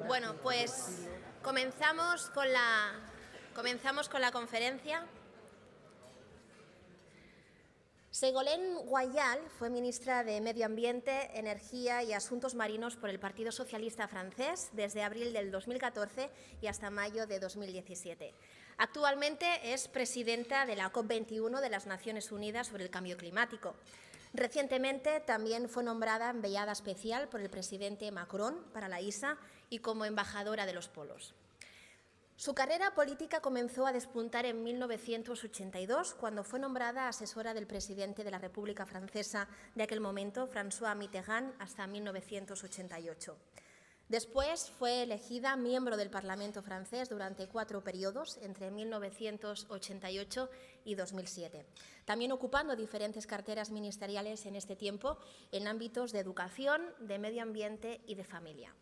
Bueno, pues comenzamos con la conferencia. Ségolène Royal fue ministra de Medio Ambiente, Energía y Asuntos Marinos por el Partido Socialista francés desde abril del 2014 y hasta mayo de 2017. Actualmente es presidenta de la COP21 de las Naciones Unidas sobre el Cambio Climático. Recientemente también fue nombrada enviada especial por el presidente Macron para la ISA y como embajadora de los polos. Su carrera política comenzó a despuntar en 1982, cuando fue nombrada asesora del presidente de la República Francesa de aquel momento, François Mitterrand, hasta 1988. Después fue elegida miembro del Parlamento francés durante 4 periodos, entre 1988 y 2007, también ocupando diferentes carteras ministeriales en este tiempo en ámbitos de educación, de medio ambiente y de familia.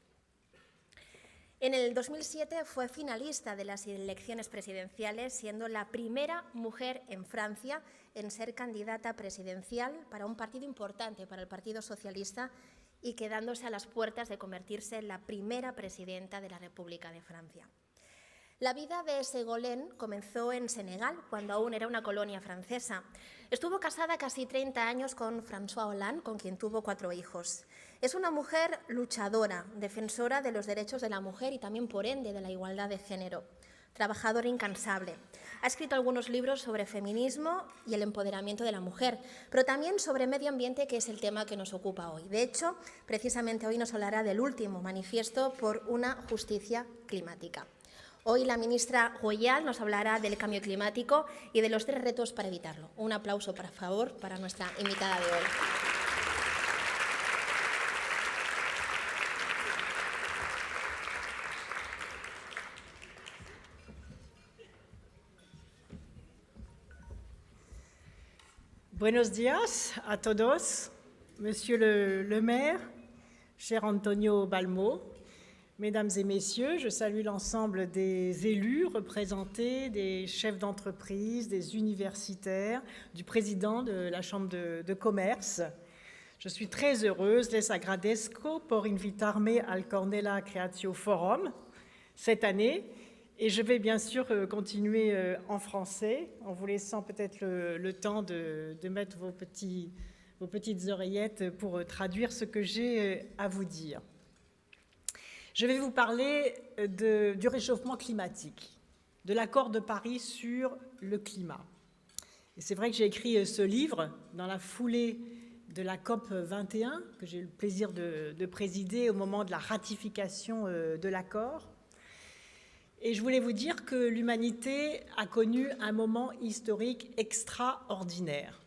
En el 2007 fue finalista de las elecciones presidenciales, siendo la primera mujer en Francia en ser candidata presidencial para un partido importante, para el Partido Socialista, y quedándose a las puertas de convertirse en la primera presidenta de la República de Francia. La vida de Ségolène comenzó en Senegal, cuando aún era una colonia francesa. Estuvo casada casi 30 años con François Hollande, con quien tuvo 4 hijos. Es una mujer luchadora, defensora de los derechos de la mujer y también, por ende, de la igualdad de género. Trabajadora incansable. Ha escrito algunos libros sobre feminismo y el empoderamiento de la mujer, pero también sobre medio ambiente, que es el tema que nos ocupa hoy. De hecho, precisamente hoy nos hablará del último manifiesto por una justicia climática. Hoy la ministra Royal nos hablará del cambio climático y de los 3 retos para evitarlo. Un aplauso, por favor, para nuestra invitada de hoy. Buenos días a todos, Monsieur le maire, cher Antonio Balmo, Mesdames et Messieurs, je salue l'ensemble des élus représentés, des chefs d'entreprise, des universitaires, du président de la Chambre de commerce. Je suis très heureuse, les agradezco por invitarme al Cornella Creatio Forum cette année. Et je vais bien sûr continuer en français, en vous laissant peut-être le temps de mettre vos petites oreillettes pour traduire ce que j'ai à vous dire. Je vais vous parler du réchauffement climatique, de l'accord de Paris sur le climat. Et c'est vrai que j'ai écrit ce livre dans la foulée de la COP 21, que j'ai eu le plaisir de présider au moment de la ratification de l'accord. Et je voulais vous dire que l'humanité a connu un moment historique extraordinaire.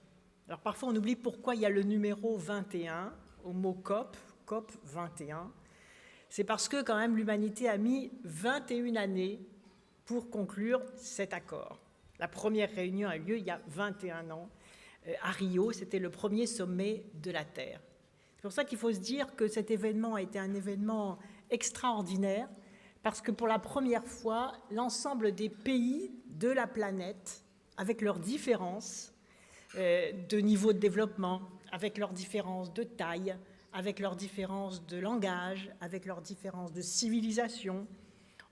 Alors parfois on oublie pourquoi il y a le numéro 21 au mot COP, COP 21. C'est parce que quand même l'humanité a mis 21 années pour conclure cet accord. La première réunion a eu lieu il y a 21 ans à Rio, c'était le premier sommet de la Terre. C'est pour ça qu'il faut se dire que cet événement a été un événement extraordinaire, parce que pour la première fois, l'ensemble des pays de la planète, avec leurs différences de niveau de développement, avec leurs différences de taille, avec leurs différences de langage, avec leurs différences de civilisation.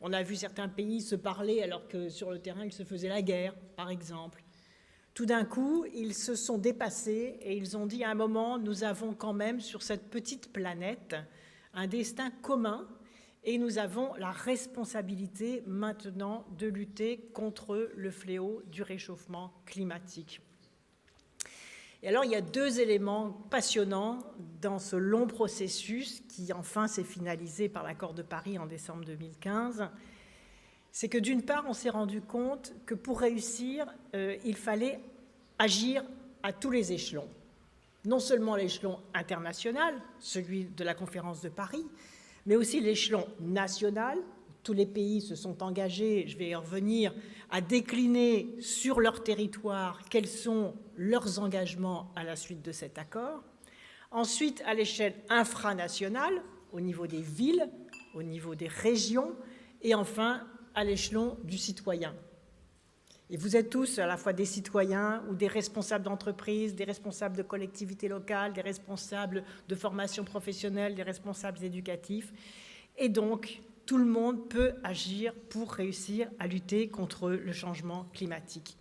On a vu certains pays se parler alors que sur le terrain, ils se faisaient la guerre, par exemple. Tout d'un coup, ils se sont dépassés et ils ont dit à un moment, nous avons quand même sur cette petite planète un destin commun, et nous avons la responsabilité maintenant de lutter contre le fléau du réchauffement climatique. Et alors, il y a 2 éléments passionnants dans ce long processus qui, enfin, s'est finalisé par l'accord de Paris en décembre 2015. C'est que, d'une part, on s'est rendu compte que pour réussir, il fallait agir à tous les échelons. Non seulement l'échelon international, celui de la conférence de Paris, mais aussi l'échelon national. Tous les pays se sont engagés, je vais y revenir, à décliner sur leur territoire quels sont leurs engagements à la suite de cet accord. Ensuite, à l'échelle infranationale, au niveau des villes, au niveau des régions, et enfin à l'échelon du citoyen. Et vous êtes tous à la fois des citoyens ou des responsables d'entreprises, des responsables de collectivités locales, des responsables de formation professionnelle, des responsables éducatifs. Et donc, tout le monde peut agir pour réussir à lutter contre le changement climatique.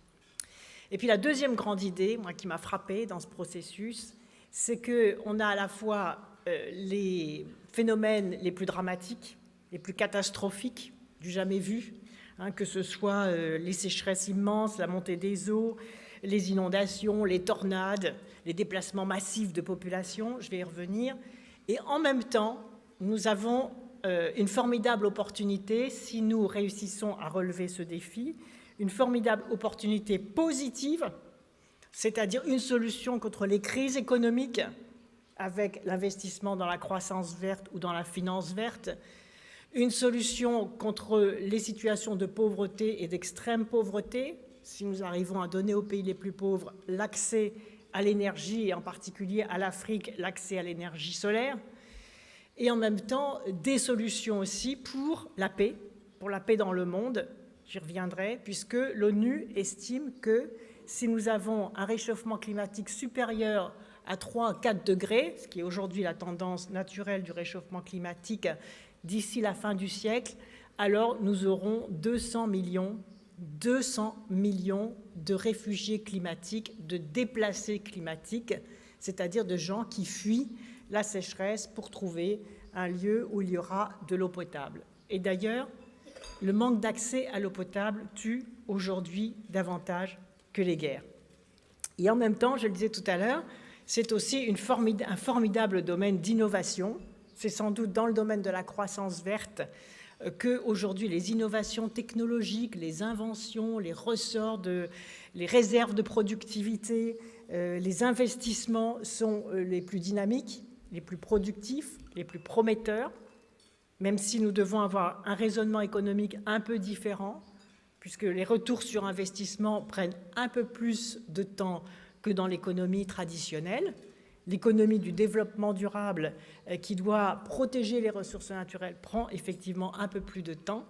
Et puis la deuxième grande idée, moi, qui m'a frappée dans ce processus, c'est qu'on a à la fois les phénomènes les plus dramatiques, les plus catastrophiques du jamais vu, que ce soit les sécheresses immenses, la montée des eaux, les inondations, les tornades, les déplacements massifs de population, je vais y revenir. Et en même temps, nous avons une formidable opportunité, si nous réussissons à relever ce défi, une formidable opportunité positive, c'est-à-dire une solution contre les crises économiques avec l'investissement dans la croissance verte ou dans la finance verte, une solution contre les situations de pauvreté et d'extrême pauvreté, si nous arrivons à donner aux pays les plus pauvres l'accès à l'énergie, et en particulier à l'Afrique, l'accès à l'énergie solaire, et en même temps des solutions aussi pour la paix dans le monde, j'y reviendrai, puisque l'ONU estime que si nous avons un réchauffement climatique supérieur à 3 à 4 degrés, ce qui est aujourd'hui la tendance naturelle du réchauffement climatique, d'ici la fin du siècle, alors nous aurons 200 millions de réfugiés climatiques, de déplacés climatiques, c'est-à-dire de gens qui fuient la sécheresse pour trouver un lieu où il y aura de l'eau potable. Et d'ailleurs, le manque d'accès à l'eau potable tue aujourd'hui davantage que les guerres. Et en même temps, je le disais tout à l'heure, c'est aussi un formidable domaine d'innovation. C'est sans doute dans le domaine de la croissance verte qu'aujourd'hui les innovations technologiques, les inventions, les ressorts, les réserves de productivité, les investissements sont les plus dynamiques, les plus productifs, les plus prometteurs, même si nous devons avoir un raisonnement économique un peu différent, puisque les retours sur investissement prennent un peu plus de temps que dans l'économie traditionnelle. L'économie du développement durable qui doit protéger les ressources naturelles prend effectivement un peu plus de temps,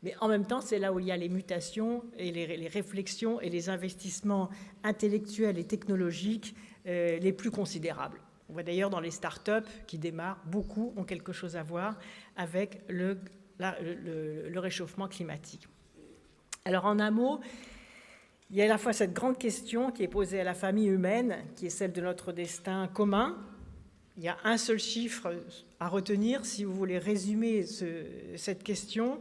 mais en même temps, c'est là où il y a les mutations et les réflexions et les investissements intellectuels et technologiques les plus considérables. On voit d'ailleurs dans les start-up qui démarrent, beaucoup ont quelque chose à voir avec le réchauffement climatique. Alors en un mot, il y a à la fois cette grande question qui est posée à la famille humaine, qui est celle de notre destin commun. Il y a un seul chiffre à retenir si vous voulez résumer cette question.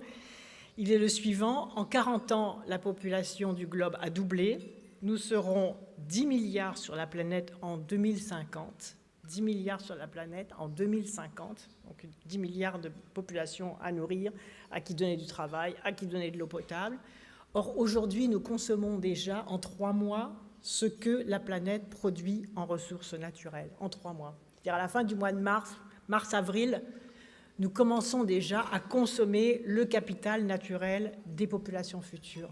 Il est le suivant. En 40 ans, la population du globe a doublé. Nous serons 10 milliards sur la planète en 2050. 10 milliards sur la planète en 2050. Donc 10 milliards de populations à nourrir, à qui donner du travail, à qui donner de l'eau potable. Or, aujourd'hui, nous consommons déjà en 3 mois ce que la planète produit en ressources naturelles, en 3 mois. C'est-à-dire à la fin du mois de mars-avril, nous commençons déjà à consommer le capital naturel des populations futures.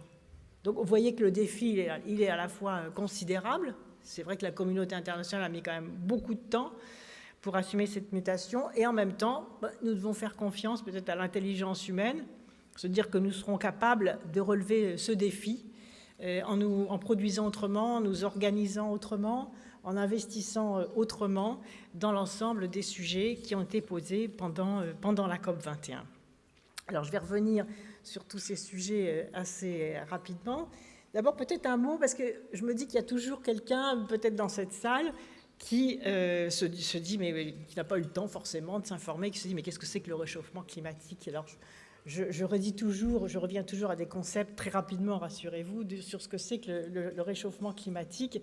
Donc, vous voyez que le défi, il est à la fois considérable. C'est vrai que la communauté internationale a mis quand même beaucoup de temps pour assumer cette mutation. Et en même temps, nous devons faire confiance peut-être à l'intelligence humaine, se dire que nous serons capables de relever ce défi en produisant autrement, en nous organisant autrement, en investissant autrement dans l'ensemble des sujets qui ont été posés pendant la COP21. Alors, je vais revenir sur tous ces sujets assez rapidement. D'abord, peut-être un mot, parce que je me dis qu'il y a toujours quelqu'un, peut-être dans cette salle, qui se dit, mais qui n'a pas eu le temps forcément de s'informer, qui se dit, mais qu'est-ce que c'est que le réchauffement climatique ? Alors, je reviens toujours à des concepts très rapidement, rassurez-vous, sur ce que c'est que le réchauffement climatique.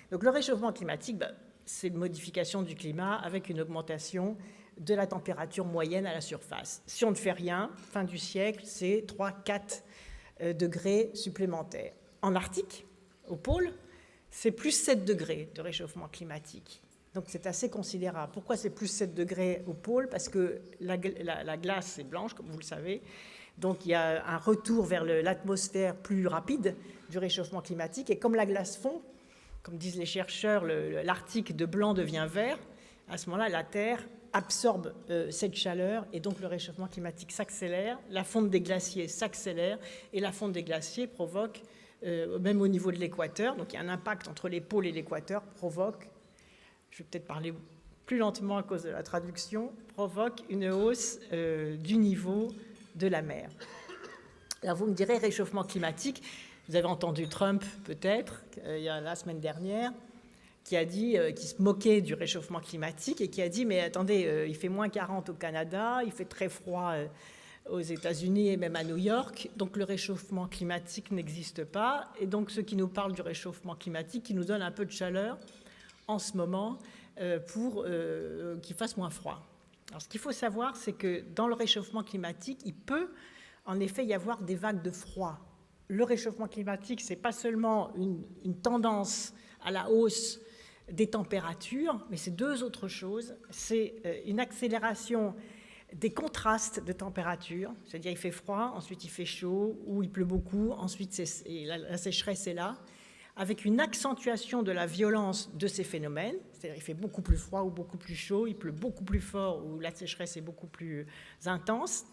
Donc le réchauffement climatique, c'est une modification du climat avec une augmentation de la température moyenne à la surface. Si on ne fait rien, fin du siècle, c'est 3-4 degrés supplémentaires. En Arctique, au pôle, c'est plus 7 degrés de réchauffement climatique. Donc c'est assez considérable. Pourquoi c'est plus 7 degrés au pôle ? Parce que la glace est blanche, comme vous le savez. Donc il y a un retour vers l'atmosphère plus rapide du réchauffement climatique. Et comme la glace fond, comme disent les chercheurs, l'Arctique de blanc devient vert. À ce moment-là, la Terre absorbe cette chaleur et donc le réchauffement climatique s'accélère. La fonte des glaciers s'accélère et la fonte des glaciers provoque même au niveau de l'équateur. Donc il y a un impact entre les pôles et l'équateur, provoque, je vais peut-être parler plus lentement à cause de la traduction, provoque une hausse du niveau de la mer. Alors vous me direz, réchauffement climatique, vous avez entendu Trump peut-être, la semaine dernière, qui a dit, qui se moquait du réchauffement climatique et qui a dit, mais attendez, il fait moins 40 au Canada, il fait très froid aux États-Unis et même à New York, donc le réchauffement climatique n'existe pas. Et donc ceux qui nous parlent du réchauffement climatique, qui nous donnent un peu de chaleur en ce moment pour qu'il fasse moins froid. Alors ce qu'il faut savoir, c'est que dans le réchauffement climatique, il peut en effet y avoir des vagues de froid. Le réchauffement climatique, ce n'est pas seulement une tendance à la hausse des températures, mais c'est deux autres choses. C'est une accélération des contrastes de température, c'est-à-dire il fait froid, ensuite il fait chaud, ou il pleut beaucoup, ensuite la sécheresse est là, avec une accentuation de la violence de ces phénomènes, c'est-à-dire il fait beaucoup plus froid ou beaucoup plus chaud, il pleut beaucoup plus fort ou la sécheresse est beaucoup plus intense,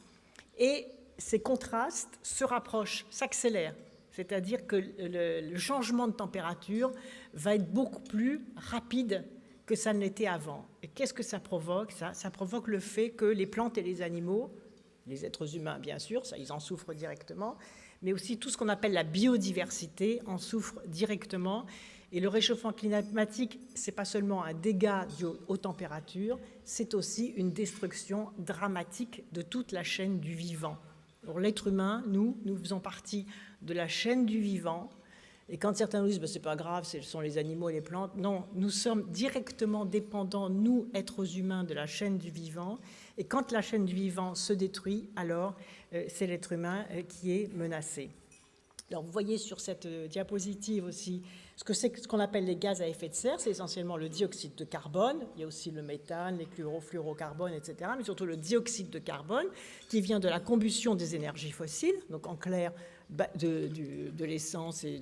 et ces contrastes se rapprochent, s'accélèrent, c'est-à-dire que le changement de température va être beaucoup plus rapide que ça ne l'était avant. Et qu'est-ce que ça provoque ? Ça provoque le fait que les plantes et les animaux, les êtres humains bien sûr, ça ils en souffrent directement, mais aussi tout ce qu'on appelle la biodiversité en souffre directement. Et le réchauffement climatique, ce n'est pas seulement un dégât dû aux températures, c'est aussi une destruction dramatique de toute la chaîne du vivant. Alors, l'être humain, nous faisons partie de la chaîne du vivant. Et quand certains nous disent c'est pas grave, ce sont les animaux et les plantes, non, nous sommes directement dépendants, nous, êtres humains, de la chaîne du vivant. Et quand la chaîne du vivant se détruit, alors c'est l'être humain qui est menacé. Alors vous voyez sur cette diapositive aussi ce que c'est ce qu'on appelle les gaz à effet de serre, c'est essentiellement le dioxyde de carbone, il y a aussi le méthane, les chlorofluorocarbones, etc., mais surtout le dioxyde de carbone qui vient de la combustion des énergies fossiles, donc en clair de l'essence et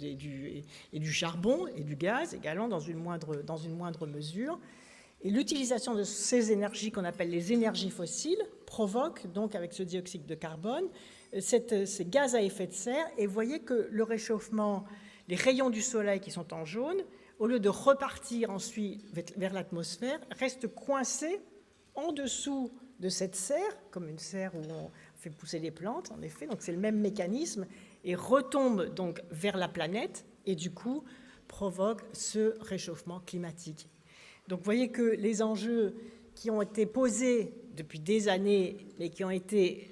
du charbon et du gaz également dans une moindre mesure. Et l'utilisation de ces énergies qu'on appelle les énergies fossiles provoque donc avec ce dioxyde de carbone ces gaz à effet de serre. Et vous voyez que le réchauffement, les rayons du soleil qui sont en jaune, au lieu de repartir ensuite vers l'atmosphère, restent coincés en dessous de cette serre, comme une serre où on fait pousser les plantes, en effet. Donc c'est le même mécanisme, et retombe donc vers la planète, et du coup provoque ce réchauffement climatique. Donc vous voyez que les enjeux qui ont été posés depuis des années, mais qui ont été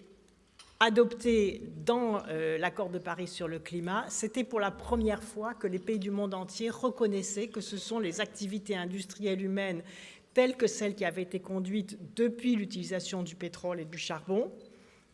adoptés dans l'accord de Paris sur le climat, c'était pour la première fois que les pays du monde entier reconnaissaient que ce sont les activités industrielles humaines telles que celles qui avaient été conduites depuis l'utilisation du pétrole et du charbon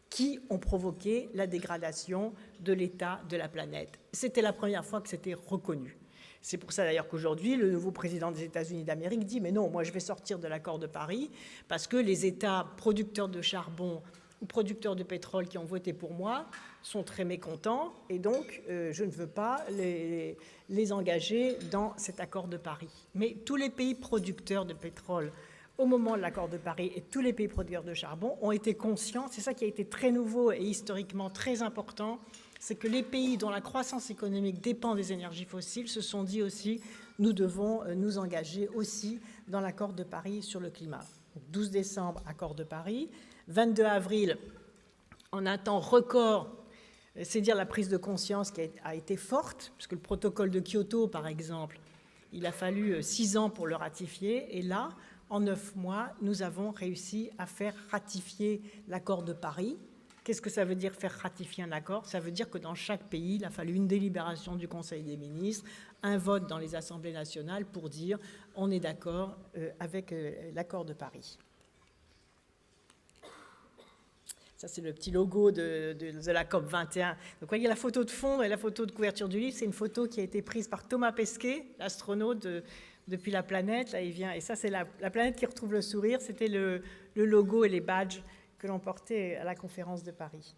qui ont provoqué la dégradation de l'état de la planète. C'était la première fois que c'était reconnu. C'est pour ça d'ailleurs qu'aujourd'hui, le nouveau président des États-Unis d'Amérique dit « Mais non, moi je vais sortir de l'accord de Paris parce que les États producteurs de charbon ou producteurs de pétrole qui ont voté pour moi sont très mécontents et donc je ne veux pas les engager dans cet accord de Paris. » Mais tous les pays producteurs de pétrole au moment de l'accord de Paris et tous les pays producteurs de charbon ont été conscients, c'est ça qui a été très nouveau et historiquement très important, c'est que les pays dont la croissance économique dépend des énergies fossiles se sont dit aussi nous devons nous engager aussi dans l'accord de Paris sur le climat. Donc, 12 décembre, accord de Paris. 22 avril, en un temps record, c'est dire la prise de conscience qui a été forte, puisque le protocole de Kyoto, par exemple, il a fallu 6 ans pour le ratifier, et là, en 9 mois, nous avons réussi à faire ratifier l'accord de Paris. Qu'est-ce que ça veut dire faire ratifier un accord ? Ça veut dire que dans chaque pays, il a fallu une délibération du Conseil des ministres, un vote dans les assemblées nationales pour dire on est d'accord avec l'accord de Paris. Ça, c'est le petit logo de la COP21. Donc, vous voyez la photo de fond et la photo de couverture du livre, c'est une photo qui a été prise par Thomas Pesquet, l'astronaute depuis la planète. Là, il vient, et ça, c'est la planète qui retrouve le sourire. C'était le logo et les badges que l'on portait à la conférence de Paris.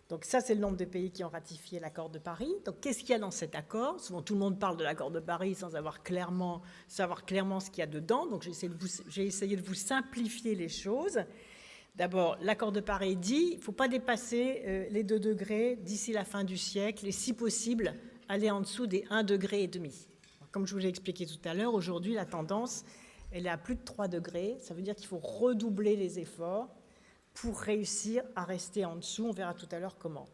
Donc ça, c'est le nombre de pays qui ont ratifié l'accord de Paris. Donc qu'est-ce qu'il y a dans cet accord ? Souvent, tout le monde parle de l'accord de Paris sans savoir clairement ce qu'il y a dedans. Donc j'ai essayé de vous simplifier les choses. D'abord, l'accord de Paris dit qu'il ne faut pas dépasser les 2 degrés d'ici la fin du siècle et si possible aller en dessous des 1,5 degré. Comme je vous l'ai expliqué tout à l'heure, aujourd'hui la tendance elle est à plus de 3 degrés. Ça veut dire qu'il faut redoubler les efforts pour réussir à rester en dessous. On verra tout à l'heure comment.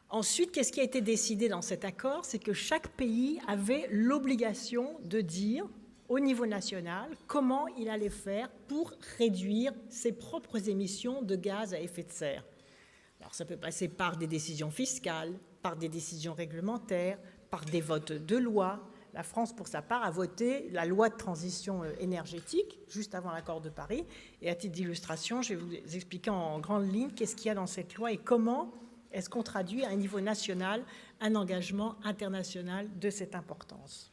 Ensuite, qu'est-ce qui a été décidé dans cet accord? C'est que chaque pays avait l'obligation de dire au niveau national comment il allait faire pour réduire ses propres émissions de gaz à effet de serre. Alors ça peut passer par des décisions fiscales, par des décisions réglementaires, par des votes de loi. La France, pour sa part, a voté la loi de transition énergétique juste avant l'accord de Paris. Et à titre d'illustration, je vais vous expliquer en grande ligne qu'est-ce qu'il y a dans cette loi et comment est-ce qu'on traduit à un niveau national un engagement international de cette importance.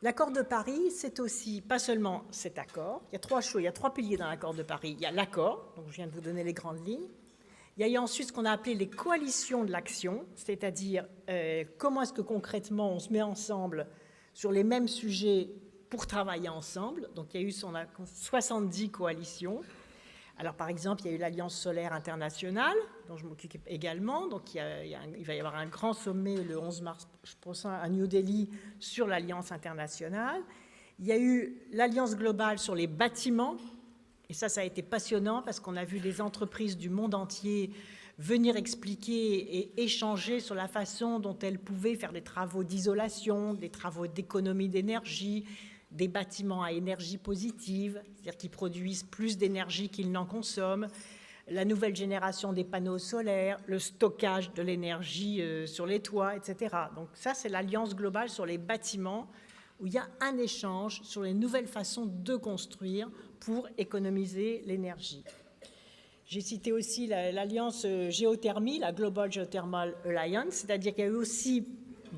L'accord de Paris, c'est aussi pas seulement cet accord. Il y a 3 choses, il y a 3 piliers dans l'accord de Paris. Il y a l'accord, donc je viens de vous donner les grandes lignes. Il y a ensuite ce qu'on a appelé les coalitions de l'action, c'est-à-dire comment est-ce que concrètement on se met ensemble sur les mêmes sujets pour travailler ensemble. Donc il y a eu 70 coalitions. Alors par exemple, il y a eu l'Alliance solaire internationale, dont je m'occupe également. Donc il va y avoir un grand sommet le 11 mars prochain à New Delhi sur l'Alliance internationale. Il y a eu l'Alliance globale sur les bâtiments. Et ça a été passionnant parce qu'on a vu des entreprises du monde entier venir expliquer et échanger sur la façon dont elles pouvaient faire des travaux d'isolation, des travaux d'économie d'énergie, des bâtiments à énergie positive, c'est-à-dire qui produisent plus d'énergie qu'ils n'en consomment, la nouvelle génération des panneaux solaires, le stockage de l'énergie sur les toits, etc. Donc ça, c'est l'Alliance globale sur les bâtiments, où il y a un échange sur les nouvelles façons de construire pour économiser l'énergie. J'ai cité aussi l'Alliance géothermie, la Global Geothermal Alliance, c'est-à-dire qu'il y a eu aussi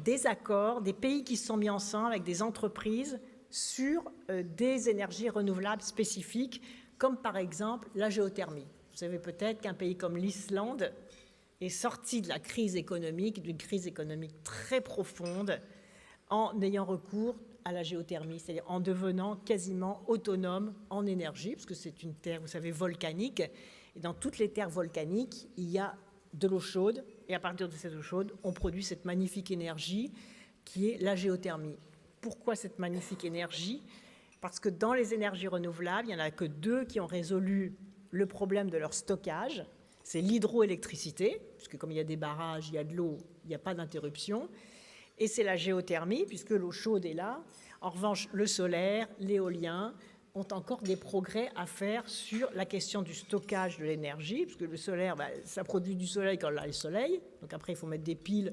des accords, des pays qui se sont mis ensemble avec des entreprises sur des énergies renouvelables spécifiques, comme par exemple la géothermie. Vous savez peut-être qu'un pays comme l'Islande est sorti de la crise économique, d'une crise économique très profonde, en ayant recours à la géothermie, c'est-à-dire en devenant quasiment autonome en énergie, parce que c'est une terre, vous savez, volcanique, et dans toutes les terres volcaniques, il y a de l'eau chaude, et à partir de cette eau chaude, on produit cette magnifique énergie qui est la géothermie. Pourquoi cette magnifique énergie? Parce que dans les énergies renouvelables, il n'y en a que 2 qui ont résolu le problème de leur stockage. C'est l'hydroélectricité, puisque comme il y a des barrages, il y a de l'eau, il n'y a pas d'interruption. Et c'est la géothermie, puisque l'eau chaude est là. En revanche, le solaire, l'éolien ont encore des progrès à faire sur la question du stockage de l'énergie, puisque le solaire, ça produit du soleil quand il y a le soleil. Donc après, il faut mettre des piles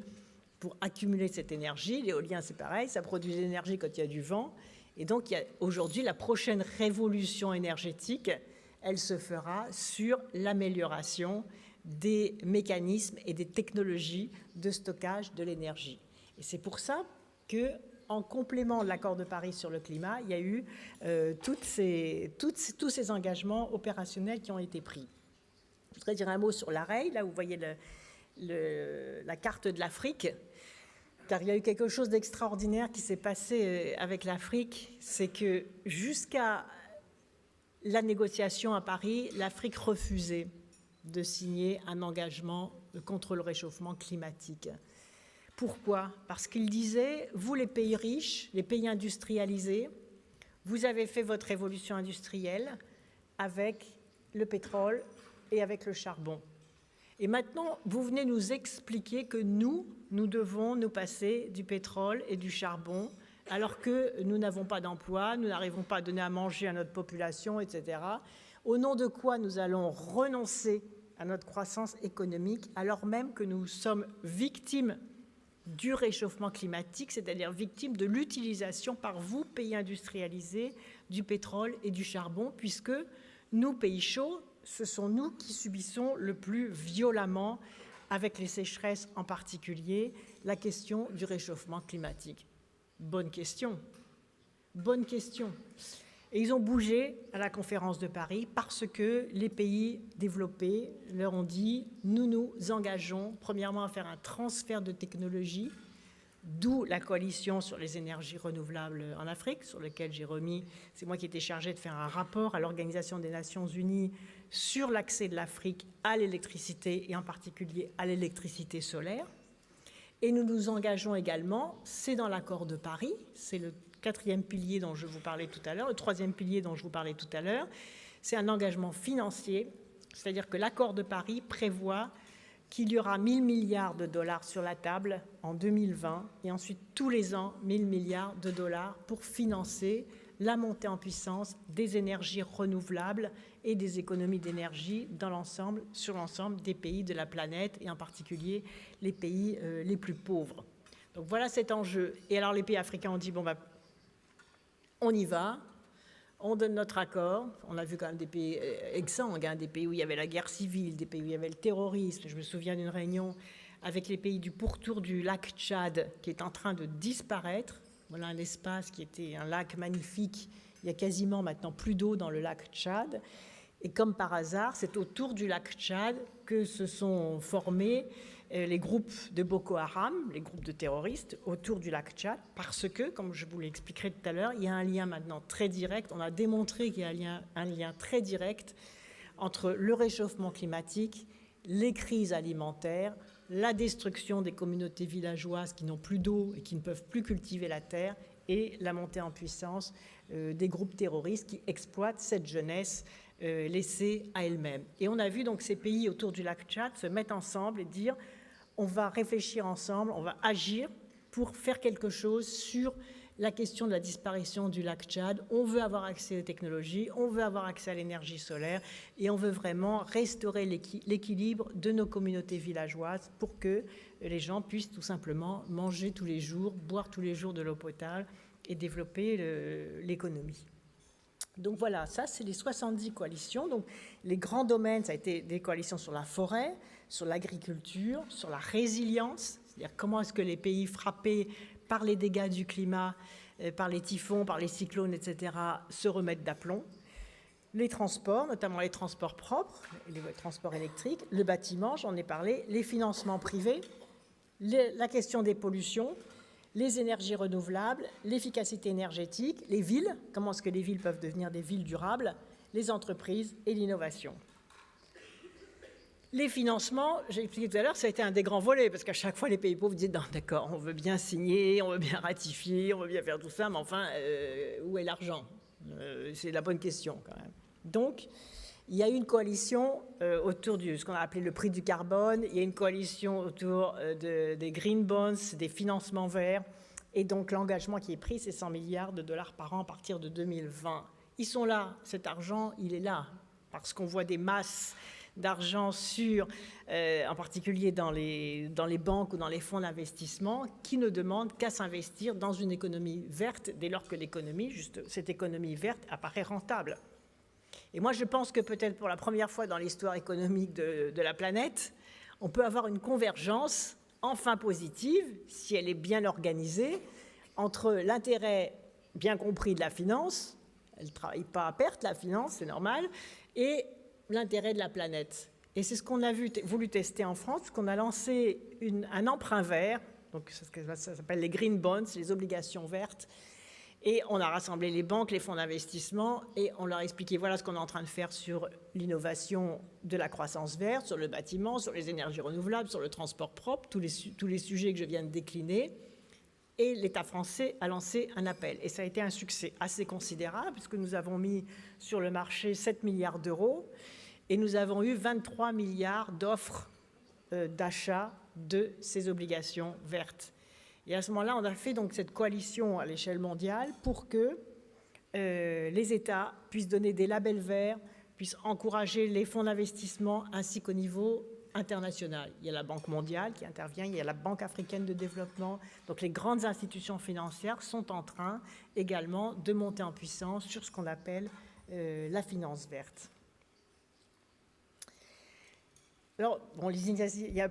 pour accumuler cette énergie. L'éolien, c'est pareil, ça produit de l'énergie quand il y a du vent. Et donc, aujourd'hui, la prochaine révolution énergétique, elle se fera sur l'amélioration des mécanismes et des technologies de stockage de l'énergie. Et c'est pour ça qu'en complément de l'accord de Paris sur le climat, il y a eu tous ces engagements opérationnels qui ont été pris. Je voudrais dire un mot sur l'AREI. Là, vous voyez la carte de l'Afrique, car il y a eu quelque chose d'extraordinaire qui s'est passé avec l'Afrique, c'est que jusqu'à la négociation à Paris, l'Afrique refusait de signer un engagement contre le réchauffement climatique. Pourquoi? Parce qu'il disait, vous les pays riches, les pays industrialisés, vous avez fait votre révolution industrielle avec le pétrole et avec le charbon. Et maintenant, vous venez nous expliquer que nous devons nous passer du pétrole et du charbon, alors que nous n'avons pas d'emploi, nous n'arrivons pas à donner à manger à notre population, etc. Au nom de quoi nous allons renoncer à notre croissance économique, alors même que nous sommes victimes du réchauffement climatique, c'est-à-dire victimes de l'utilisation par vous, pays industrialisés, du pétrole et du charbon, puisque nous, pays chauds, ce sont nous qui subissons le plus violemment, avec les sécheresses en particulier, la question du réchauffement climatique. Bonne question. Bonne question. Et ils ont bougé à la conférence de Paris parce que les pays développés leur ont dit « nous nous engageons premièrement à faire un transfert de technologie d'où la coalition sur les énergies renouvelables en Afrique, sur laquelle c'est moi qui étais chargée de faire un rapport à l'Organisation des Nations Unies sur l'accès de l'Afrique à l'électricité et en particulier à l'électricité solaire. Et nous nous engageons également, c'est dans l'accord de Paris, c'est le 4e pilier dont je vous parlais tout à l'heure, le 3e pilier dont je vous parlais tout à l'heure, c'est un engagement financier, c'est-à-dire que l'accord de Paris prévoit qu'il y aura 1 000 milliards de dollars sur la table en 2020 et ensuite tous les ans 1 000 milliards de dollars pour financer la montée en puissance des énergies renouvelables et des économies d'énergie sur l'ensemble des pays de la planète et en particulier les pays les plus pauvres. Donc voilà cet enjeu. Et alors les pays africains ont dit bon ben on y va. On donne notre accord. On a vu quand même des pays exsangues, des pays où il y avait la guerre civile, des pays où il y avait le terrorisme. Je me souviens d'une réunion avec les pays du pourtour du lac Tchad qui est en train de disparaître. Voilà un espace qui était un lac magnifique. Il y a quasiment maintenant plus d'eau dans le lac Tchad. Et comme par hasard, c'est autour du lac Tchad que se sont formés les groupes de Boko Haram, les groupes de terroristes autour du lac Tchad, parce que, comme je vous l'expliquerai tout à l'heure, il y a un lien maintenant très direct, on a démontré qu'il y a un lien très direct entre le réchauffement climatique, les crises alimentaires, la destruction des communautés villageoises qui n'ont plus d'eau et qui ne peuvent plus cultiver la terre, et la montée en puissance des groupes terroristes qui exploitent cette jeunesse laissée à elle-même. Et on a vu donc ces pays autour du lac Tchad se mettre ensemble et dire on va réfléchir ensemble, on va agir pour faire quelque chose sur la question de la disparition du lac Tchad. On veut avoir accès aux technologies, on veut avoir accès à l'énergie solaire et on veut vraiment restaurer l'équilibre de nos communautés villageoises pour que les gens puissent tout simplement manger tous les jours, boire tous les jours de l'eau potable et développer l'économie. Donc voilà, ça c'est les 70 coalitions. Donc les grands domaines, ça a été des coalitions sur la forêt, sur l'agriculture, sur la résilience, c'est-à-dire comment est-ce que les pays frappés par les dégâts du climat, par les typhons, par les cyclones, etc., se remettent d'aplomb. Les transports, notamment les transports propres, les transports électriques, le bâtiment, j'en ai parlé, les financements privés, la question des pollutions, les énergies renouvelables, l'efficacité énergétique, les villes, comment est-ce que les villes peuvent devenir des villes durables, les entreprises et l'innovation. Les financements, j'ai expliqué tout à l'heure, ça a été un des grands volets, parce qu'à chaque fois, les pays pauvres disaient non, d'accord, on veut bien signer, on veut bien ratifier, on veut bien faire tout ça, mais enfin, où est l'argent ? C'est la bonne question, quand même. Donc, il y a eu une coalition autour de ce qu'on a appelé le prix du carbone, il y a une coalition autour des green bonds, des financements verts, et donc l'engagement qui est pris, c'est 100 milliards de dollars par an à partir de 2020. Ils sont là, cet argent, il est là, parce qu'on voit des masses d'argent en particulier dans les banques ou dans les fonds d'investissement, qui ne demandent qu'à s'investir dans une économie verte dès lors que cette économie verte apparaît rentable. Et moi, je pense que peut-être pour la première fois dans l'histoire économique de la planète, on peut avoir une convergence enfin positive, si elle est bien organisée, entre l'intérêt bien compris de la finance, elle ne travaille pas à perte, la finance, c'est normal, et l'intérêt de la planète. Et c'est ce qu'on a voulu tester en France, qu'on a lancé un emprunt vert, donc ça s'appelle les green bonds, les obligations vertes, et on a rassemblé les banques, les fonds d'investissement, et on leur a expliqué voilà ce qu'on est en train de faire sur l'innovation de la croissance verte, sur le bâtiment, sur les énergies renouvelables, sur le transport propre, tous les sujets que je viens de décliner. Et l'État français a lancé un appel. Et ça a été un succès assez considérable, puisque nous avons mis sur le marché 7 milliards d'euros, et nous avons eu 23 milliards d'offres d'achat de ces obligations vertes. Et à ce moment-là, on a fait donc cette coalition à l'échelle mondiale pour que les États puissent donner des labels verts, puissent encourager les fonds d'investissement ainsi qu'au niveau international. Il y a la Banque mondiale qui intervient, il y a la Banque africaine de développement. Donc les grandes institutions financières sont en train également de monter en puissance sur ce qu'on appelle la finance verte. Alors, bon, les initiatives, il y a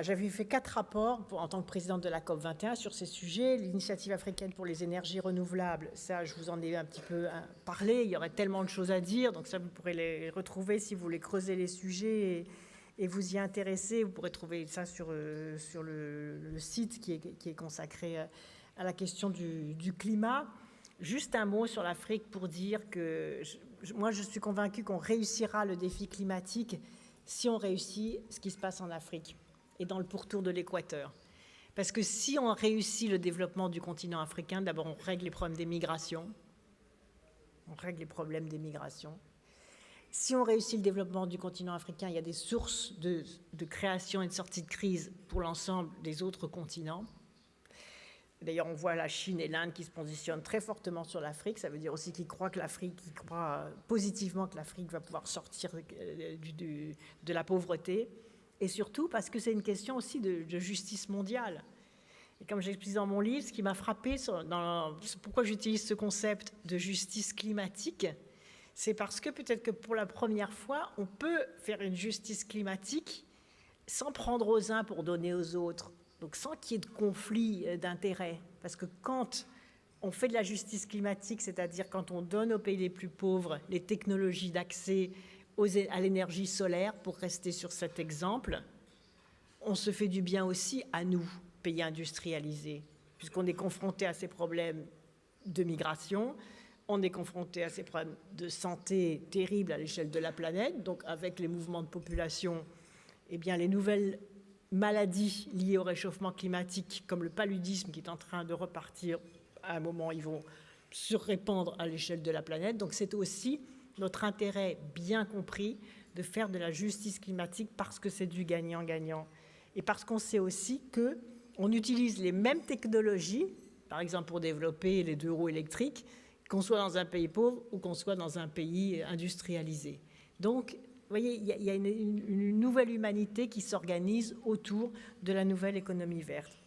j'avais fait 4 rapports en tant que présidente de la COP21 sur ces sujets. L'initiative africaine pour les énergies renouvelables, ça, je vous en ai un petit peu parlé. Il y aurait tellement de choses à dire, donc ça, vous pourrez les retrouver si vous voulez creuser les sujets et vous y intéressez, vous pourrez trouver ça sur le site qui est consacré à la question du climat. Juste un mot sur l'Afrique pour dire que moi je suis convaincue qu'on réussira le défi climatique si on réussit ce qui se passe en Afrique et dans le pourtour de l'équateur. Parce que si on réussit le développement du continent africain, d'abord on règle les problèmes des migrations. Si on réussit le développement du continent africain, il y a des sources de création et de sortie de crise pour l'ensemble des autres continents. D'ailleurs, on voit la Chine et l'Inde qui se positionnent très fortement sur l'Afrique. Ça veut dire aussi qu'ils croient positivement que l'Afrique va pouvoir sortir de la pauvreté. Et surtout parce que c'est une question aussi de justice mondiale. Et comme j'explique dans mon livre, ce qui m'a frappé, pourquoi j'utilise ce concept de justice climatique, c'est parce que peut-être que pour la première fois, on peut faire une justice climatique sans prendre aux uns pour donner aux autres, donc sans qu'il y ait de conflit d'intérêts. Parce que quand on fait de la justice climatique, c'est-à-dire quand on donne aux pays les plus pauvres les technologies d'accès à l'énergie solaire, pour rester sur cet exemple, on se fait du bien aussi à nous, pays industrialisés, puisqu'on est confronté à ces problèmes de migration, on est confronté à ces problèmes de santé terribles à l'échelle de la planète, donc avec les mouvements de population, eh bien les nouvelles maladies liées au réchauffement climatique, comme le paludisme qui est en train de repartir, à un moment ils vont se répandre à l'échelle de la planète, donc c'est aussi notre intérêt bien compris de faire de la justice climatique parce que c'est du gagnant-gagnant. Et parce qu'on sait aussi qu'on utilise les mêmes technologies, par exemple pour développer les 2 roues électriques, qu'on soit dans un pays pauvre ou qu'on soit dans un pays industrialisé. Donc, vous voyez, il y a une nouvelle humanité qui s'organise autour de la nouvelle économie verte.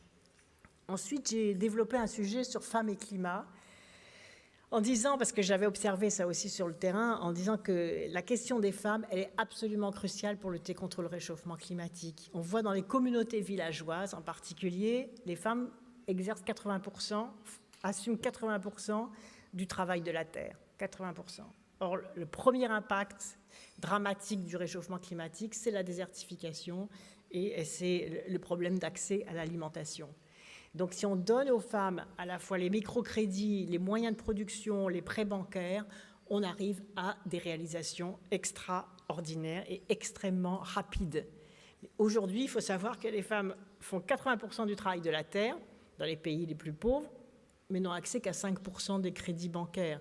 Ensuite, j'ai développé un sujet sur femmes et climat, en disant, parce que j'avais observé ça aussi sur le terrain, en disant que la question des femmes, elle est absolument cruciale pour lutter contre le réchauffement climatique. On voit dans les communautés villageoises en particulier, les femmes exercent 80%, assument 80% du travail de la terre, 80%. Or, le premier impact dramatique du réchauffement climatique, c'est la désertification et c'est le problème d'accès à l'alimentation. Donc, si on donne aux femmes à la fois les microcrédits, les moyens de production, les prêts bancaires, on arrive à des réalisations extraordinaires et extrêmement rapides. Aujourd'hui, il faut savoir que les femmes font 80% du travail de la terre dans les pays les plus pauvres, mais n'ont accès qu'à 5% des crédits bancaires.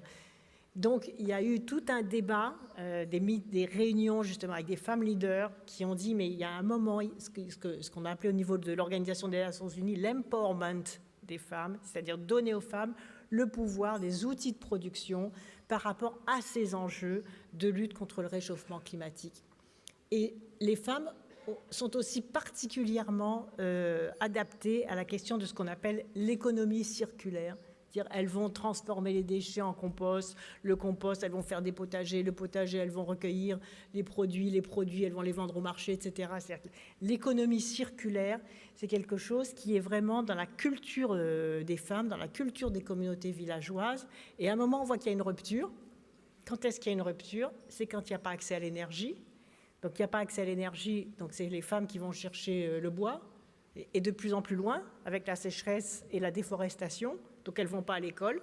Donc, il y a eu tout un débat, des réunions justement avec des femmes leaders qui ont dit, mais il y a un moment, ce qu'on a appelé au niveau de l'Organisation des Nations Unies, l'empowerment des femmes, c'est-à-dire donner aux femmes le pouvoir, des outils de production par rapport à ces enjeux de lutte contre le réchauffement climatique. Et les femmes sont aussi particulièrement adaptées à la question de ce qu'on appelle l'économie circulaire. Elles vont transformer les déchets en compost, le compost, elles vont faire des potagers, le potager, elles vont recueillir les produits, elles vont les vendre au marché, etc. L'économie circulaire, c'est quelque chose qui est vraiment dans la culture des femmes, dans la culture des communautés villageoises. Et à un moment, on voit qu'il y a une rupture. Quand est-ce qu'il y a une rupture? C'est quand il n'y a pas accès à l'énergie. Donc, il n'y a pas accès à l'énergie, donc c'est les femmes qui vont chercher le bois, et de plus en plus loin, avec la sécheresse et la déforestation. Donc, elles ne vont pas à l'école.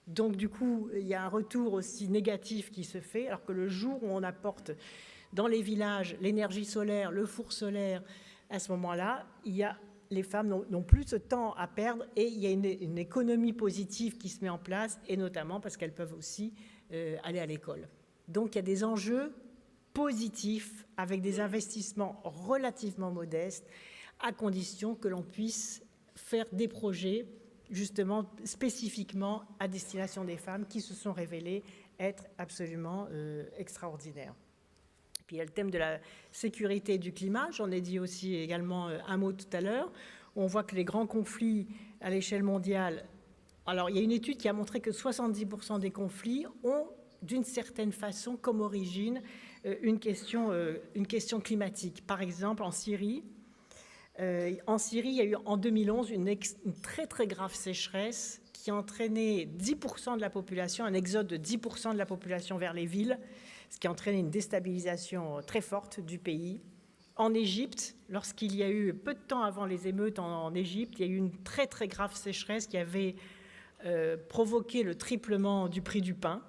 Donc, du coup, il y a un retour aussi négatif qui se fait, alors que le jour où on apporte dans les villages l'énergie solaire, le four solaire, à ce moment-là, les femmes n'ont plus ce temps à perdre et il y a une économie positive qui se met en place, et notamment parce qu'elles peuvent aussi aller à l'école. Donc, il y a des enjeux positifs avec des investissements relativement modestes, à condition que l'on puisse faire des projets justement spécifiquement à destination des femmes qui se sont révélées être absolument extraordinaires. Puis il y a le thème de la sécurité et du climat, j'en ai dit aussi également un mot tout à l'heure. On voit que les grands conflits à l'échelle mondiale, alors il y a une étude qui a montré que 70% des conflits ont d'une certaine façon comme origine une question climatique. Par exemple, en Syrie, il y a eu en 2011 une très très grave sécheresse qui a entraîné 10% de la population, un exode de 10% de la population vers les villes, ce qui a entraîné une déstabilisation très forte du pays. En Égypte, lorsqu'il y a eu, peu de temps avant les émeutes en Égypte, il y a eu une très très grave sécheresse qui avait provoqué le triplement du prix du pain.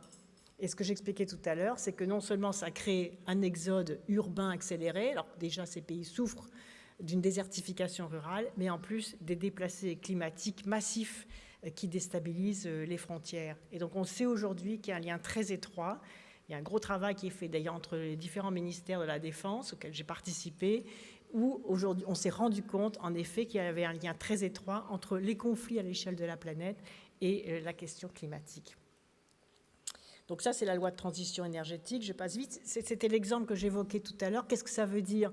Et ce que j'expliquais tout à l'heure, c'est que non seulement ça crée un exode urbain accéléré, alors déjà ces pays souffrent d'une désertification rurale, mais en plus des déplacés climatiques massifs qui déstabilisent les frontières. Et donc on sait aujourd'hui qu'il y a un lien très étroit. Il y a un gros travail qui est fait d'ailleurs entre les différents ministères de la Défense auxquels j'ai participé, où aujourd'hui on s'est rendu compte en effet qu'il y avait un lien très étroit entre les conflits à l'échelle de la planète et la question climatique. Donc ça, c'est la loi de transition énergétique. Je passe vite. C'était l'exemple que j'évoquais tout à l'heure. Qu'est-ce que ça veut dire,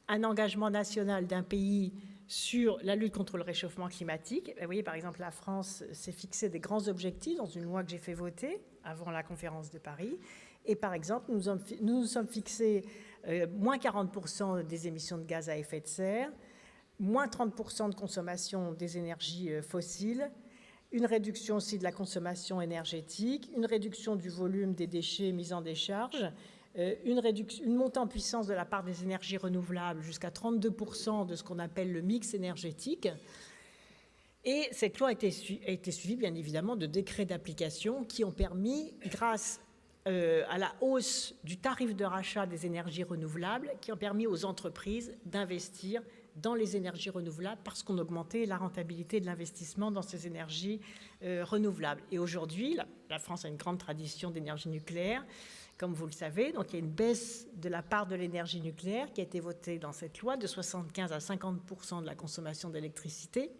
un engagement national d'un pays sur la lutte contre le réchauffement climatique? Vous voyez, par exemple, la France s'est fixé des grands objectifs dans une loi que j'ai fait voter avant la conférence de Paris. Et par exemple, nous nous sommes fixés moins 40% des émissions de gaz à effet de serre, moins 30% de consommation des énergies fossiles, une réduction aussi de la consommation énergétique, une réduction du volume des déchets mis en décharge, une montée en puissance de la part des énergies renouvelables jusqu'à 32% de ce qu'on appelle le mix énergétique. Et cette loi a été suivie, bien évidemment, de décrets d'application qui ont permis, grâce à la hausse du tarif de rachat des énergies renouvelables, qui ont permis aux entreprises d'investir dans les énergies renouvelables parce qu'on augmentait la rentabilité de l'investissement dans ces énergies renouvelables. Et aujourd'hui, la France a une grande tradition d'énergie nucléaire, comme vous le savez. Donc il y a une baisse de la part de l'énergie nucléaire qui a été votée dans cette loi de 75 à 50% de la consommation d'électricité.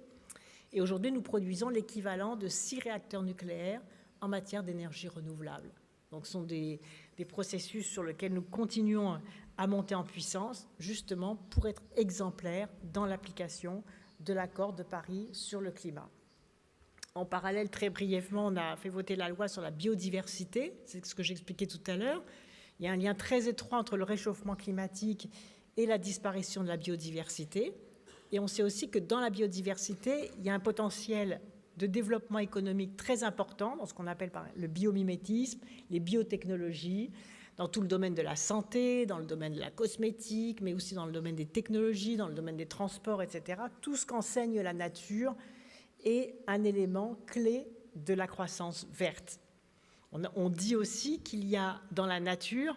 Et aujourd'hui, nous produisons l'équivalent de 6 réacteurs nucléaires en matière d'énergie renouvelable. Donc ce sont des processus sur lesquels nous continuons à monter en puissance, justement pour être exemplaires dans l'application de l'accord de Paris sur le climat. En parallèle, très brièvement, on a fait voter la loi sur la biodiversité, c'est ce que j'expliquais tout à l'heure. Il y a un lien très étroit entre le réchauffement climatique et la disparition de la biodiversité. Et on sait aussi que dans la biodiversité, il y a un potentiel de développement économique très important dans ce qu'on appelle le biomimétisme, les biotechnologies, dans tout le domaine de la santé, dans le domaine de la cosmétique, mais aussi dans le domaine des technologies, dans le domaine des transports, etc. Tout ce qu'enseigne la nature est un élément clé de la croissance verte. On dit aussi qu'il y a dans la nature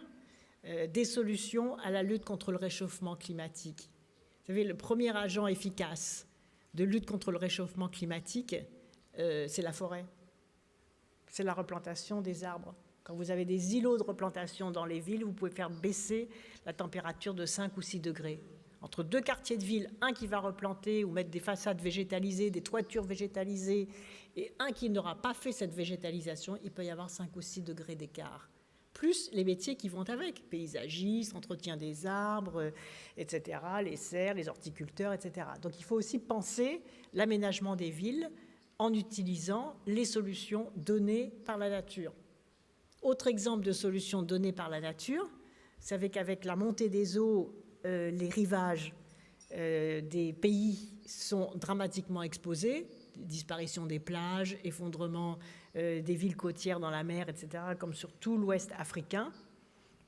des solutions à la lutte contre le réchauffement climatique. Vous savez, le premier agent efficace de lutte contre le réchauffement climatique, c'est la forêt. C'est la replantation des arbres. Quand vous avez des îlots de replantation dans les villes, vous pouvez faire baisser la température de 5 ou 6 degrés. Entre deux quartiers de ville, un qui va replanter ou mettre des façades végétalisées, des toitures végétalisées, et un qui n'aura pas fait cette végétalisation, il peut y avoir 5 ou 6 degrés d'écart. Plus les métiers qui vont avec, paysagistes, entretien des arbres, etc., les serres, les horticulteurs, etc. Donc il faut aussi penser l'aménagement des villes en utilisant les solutions données par la nature. Autre exemple de solution donnée par la nature, vous savez qu'avec la montée des eaux, les rivages des pays sont dramatiquement exposés, disparition des plages, effondrement des villes côtières dans la mer, etc., comme sur tout l'ouest africain.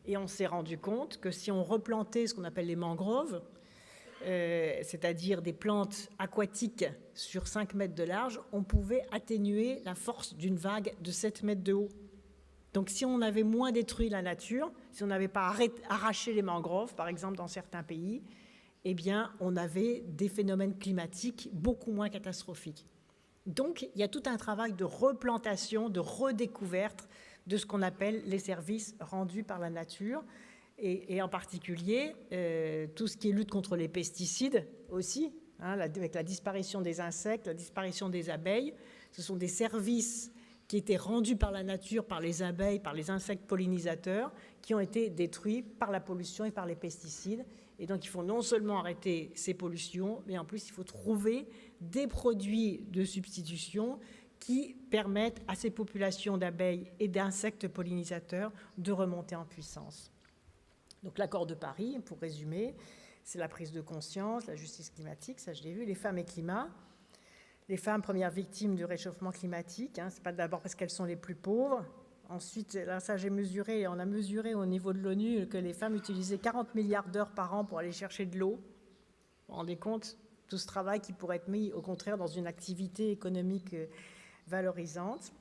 Et on s'est rendu compte que si on replantait ce qu'on appelle les mangroves, c'est-à-dire des plantes aquatiques sur 5 mètres de large, on pouvait atténuer la force d'une vague de 7 mètres de haut. Donc si on avait moins détruit la nature, si on n'avait pas arraché les mangroves, par exemple dans certains pays, eh bien on avait des phénomènes climatiques beaucoup moins catastrophiques. Donc il y a tout un travail de replantation, de redécouverte de ce qu'on appelle les services rendus par la nature, et en particulier tout ce qui est lutte contre les pesticides aussi, avec la disparition des insectes, la disparition des abeilles. Ce sont des services qui étaient rendus par la nature, par les abeilles, par les insectes pollinisateurs, qui ont été détruits par la pollution et par les pesticides. Et donc, il faut non seulement arrêter ces pollutions, mais en plus, il faut trouver des produits de substitution qui permettent à ces populations d'abeilles et d'insectes pollinisateurs de remonter en puissance. Donc, l'accord de Paris, pour résumer, c'est la prise de conscience, la justice climatique, ça je l'ai vu, les femmes et climat. Les femmes, premières victimes du réchauffement climatique, ce n'est pas d'abord parce qu'elles sont les plus pauvres. Ensuite, là, ça j'ai mesuré, on a mesuré au niveau de l'ONU que les femmes utilisaient 40 milliards d'heures par an pour aller chercher de l'eau. Vous vous rendez compte? Tout ce travail qui pourrait être mis, au contraire, dans une activité économique valorisante.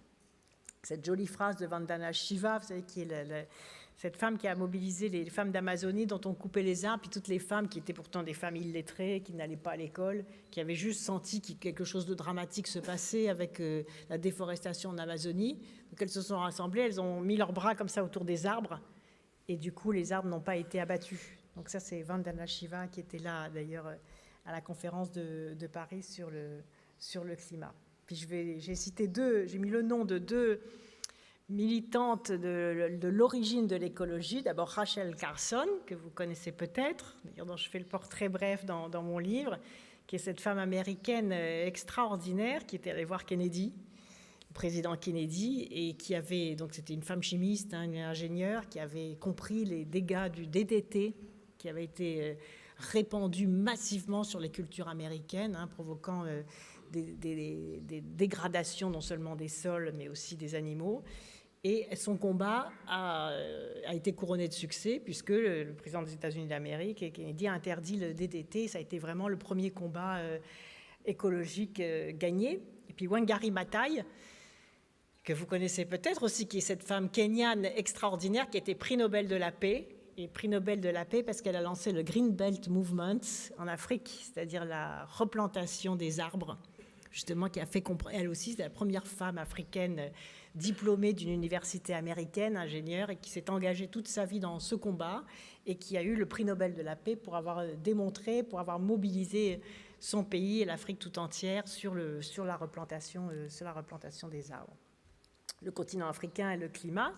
Cette jolie phrase de Vandana Shiva, vous savez, qui est cette femme qui a mobilisé les femmes d'Amazonie dont on coupait les arbres, puis toutes les femmes qui étaient pourtant des femmes illettrées, qui n'allaient pas à l'école, qui avaient juste senti que quelque chose de dramatique se passait avec la déforestation en Amazonie. Donc elles se sont rassemblées, elles ont mis leurs bras comme ça autour des arbres, et du coup les arbres n'ont pas été abattus. Donc ça c'est Vandana Shiva qui était là d'ailleurs à la conférence de Paris sur le climat. Puis j'ai mis le nom de deux militante de l'origine de l'écologie, d'abord Rachel Carson, que vous connaissez peut-être, d'ailleurs dont je fais le portrait bref dans mon livre, qui est cette femme américaine extraordinaire qui était allée voir Kennedy, le président Kennedy, et qui avait, donc c'était une femme chimiste, une ingénieure, qui avait compris les dégâts du DDT, qui avait été répandu massivement sur les cultures américaines, provoquant des dégradations non seulement des sols, mais aussi des animaux. Et son combat a été couronné de succès puisque le président des États-Unis d'Amérique, Kennedy, a interdit le DDT. Ça a été vraiment le premier combat écologique gagné. Et puis Wangari Maathai, que vous connaissez peut-être aussi, qui est cette femme kenyane extraordinaire qui a été prix Nobel de la paix. Et prix Nobel de la paix parce qu'elle a lancé le Green Belt Movement en Afrique, c'est-à-dire la replantation des arbres, justement, qui a fait comprendre, elle aussi, c'est la première femme africaine diplômée d'une université américaine, ingénieure, et qui s'est engagée toute sa vie dans ce combat et qui a eu le prix Nobel de la paix pour avoir démontré, pour avoir mobilisé son pays et l'Afrique tout entière sur la replantation des arbres. Le continent africain et le climat,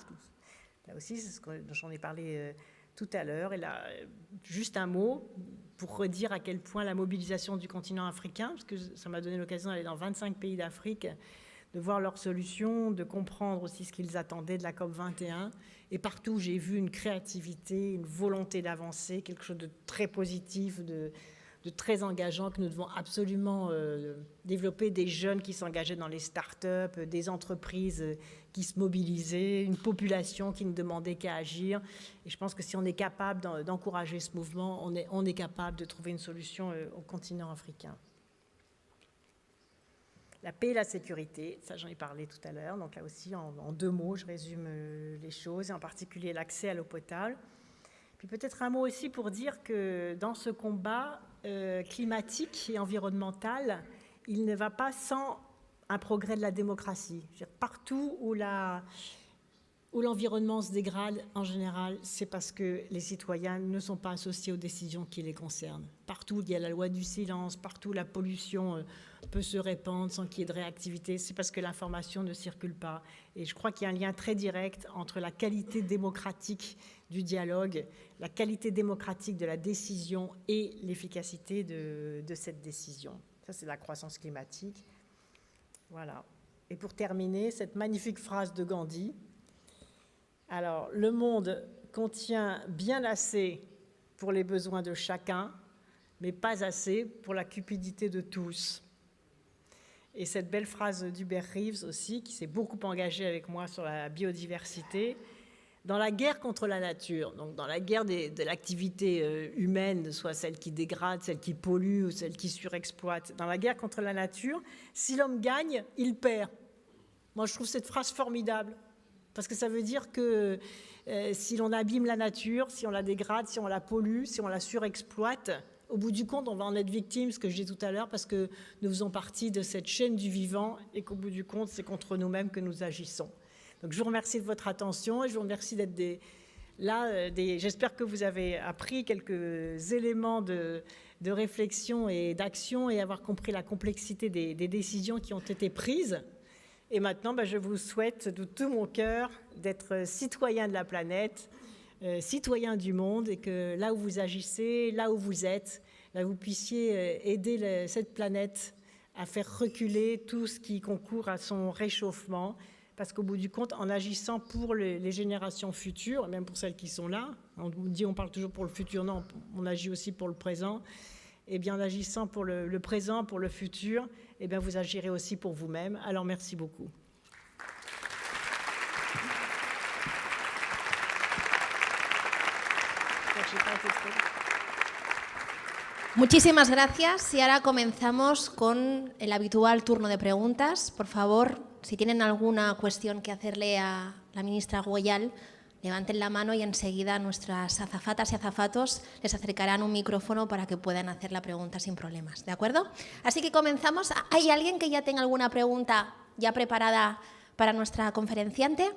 là aussi, c'est ce dont j'en ai parlé tout à l'heure. Et là, juste un mot pour redire à quel point la mobilisation du continent africain, parce que ça m'a donné l'occasion d'aller dans 25 pays d'Afrique, de voir leurs solutions, de comprendre aussi ce qu'ils attendaient de la COP21. Et partout, j'ai vu une créativité, une volonté d'avancer, quelque chose de très positif, de très engageant, que nous devons absolument développer, des jeunes qui s'engageaient dans les start-up, des entreprises qui se mobilisaient, une population qui ne demandait qu'à agir. Et je pense que si on est capable d'encourager ce mouvement, on est capable de trouver une solution au continent africain. La paix et la sécurité, ça j'en ai parlé tout à l'heure, donc là aussi en 2 mots, je résume les choses, et en particulier l'accès à l'eau potable. Puis peut-être un mot aussi pour dire que dans ce combat climatique et environnemental, il ne va pas sans un progrès de la démocratie. Partout où l'environnement se dégrade, en général, c'est parce que les citoyens ne sont pas associés aux décisions qui les concernent. Partout où il y a la loi du silence, partout où la pollution peut se répandre sans qu'il y ait de réactivité, c'est parce que l'information ne circule pas. Et je crois qu'il y a un lien très direct entre la qualité démocratique du dialogue, la qualité démocratique de la décision et l'efficacité de cette décision. Ça, c'est la croissance climatique. Voilà. Et pour terminer, cette magnifique phrase de Gandhi. Alors, le monde contient bien assez pour les besoins de chacun, mais pas assez pour la cupidité de tous. Et cette belle phrase d'Hubert Reeves aussi, qui s'est beaucoup engagé avec moi sur la biodiversité, dans la guerre contre la nature, donc dans la guerre de l'activité humaine, soit celle qui dégrade, celle qui pollue ou celle qui surexploite, dans la guerre contre la nature, si l'homme gagne, il perd. Moi, je trouve cette phrase formidable. Parce que ça veut dire que si l'on abîme la nature, si on la dégrade, si on la pollue, si on la surexploite, au bout du compte, on va en être victime, ce que je disais tout à l'heure, parce que nous faisons partie de cette chaîne du vivant et qu'au bout du compte, c'est contre nous-mêmes que nous agissons. Donc je vous remercie de votre attention et je vous remercie d'être là. J'espère que vous avez appris quelques éléments de réflexion et d'action et avoir compris la complexité des décisions qui ont été prises. Et maintenant, je vous souhaite de tout mon cœur d'être citoyen de la planète, citoyen du monde, et que là où vous agissez, là où vous êtes, vous puissiez aider cette planète à faire reculer tout ce qui concourt à son réchauffement. Parce qu'au bout du compte, en agissant pour les générations futures, même pour celles qui sont là, on parle toujours pour le futur, non, on agit aussi pour le présent. Et bien en agissant pour le présent, pour le futur, et bien vous agirez aussi pour vous-même. Alors merci beaucoup. Muchísimas gracias y ahora comenzamos con el habitual turno de preguntas. Por favor, si tienen alguna cuestión que hacerle a la ministra Goyal, levanten la mano y enseguida nuestras azafatas y azafatos les acercarán un micrófono para que puedan hacer la pregunta sin problemas. ¿De acuerdo? Así que comenzamos. ¿Hay alguien que ya tenga alguna pregunta ya preparada para nuestra conferenciante?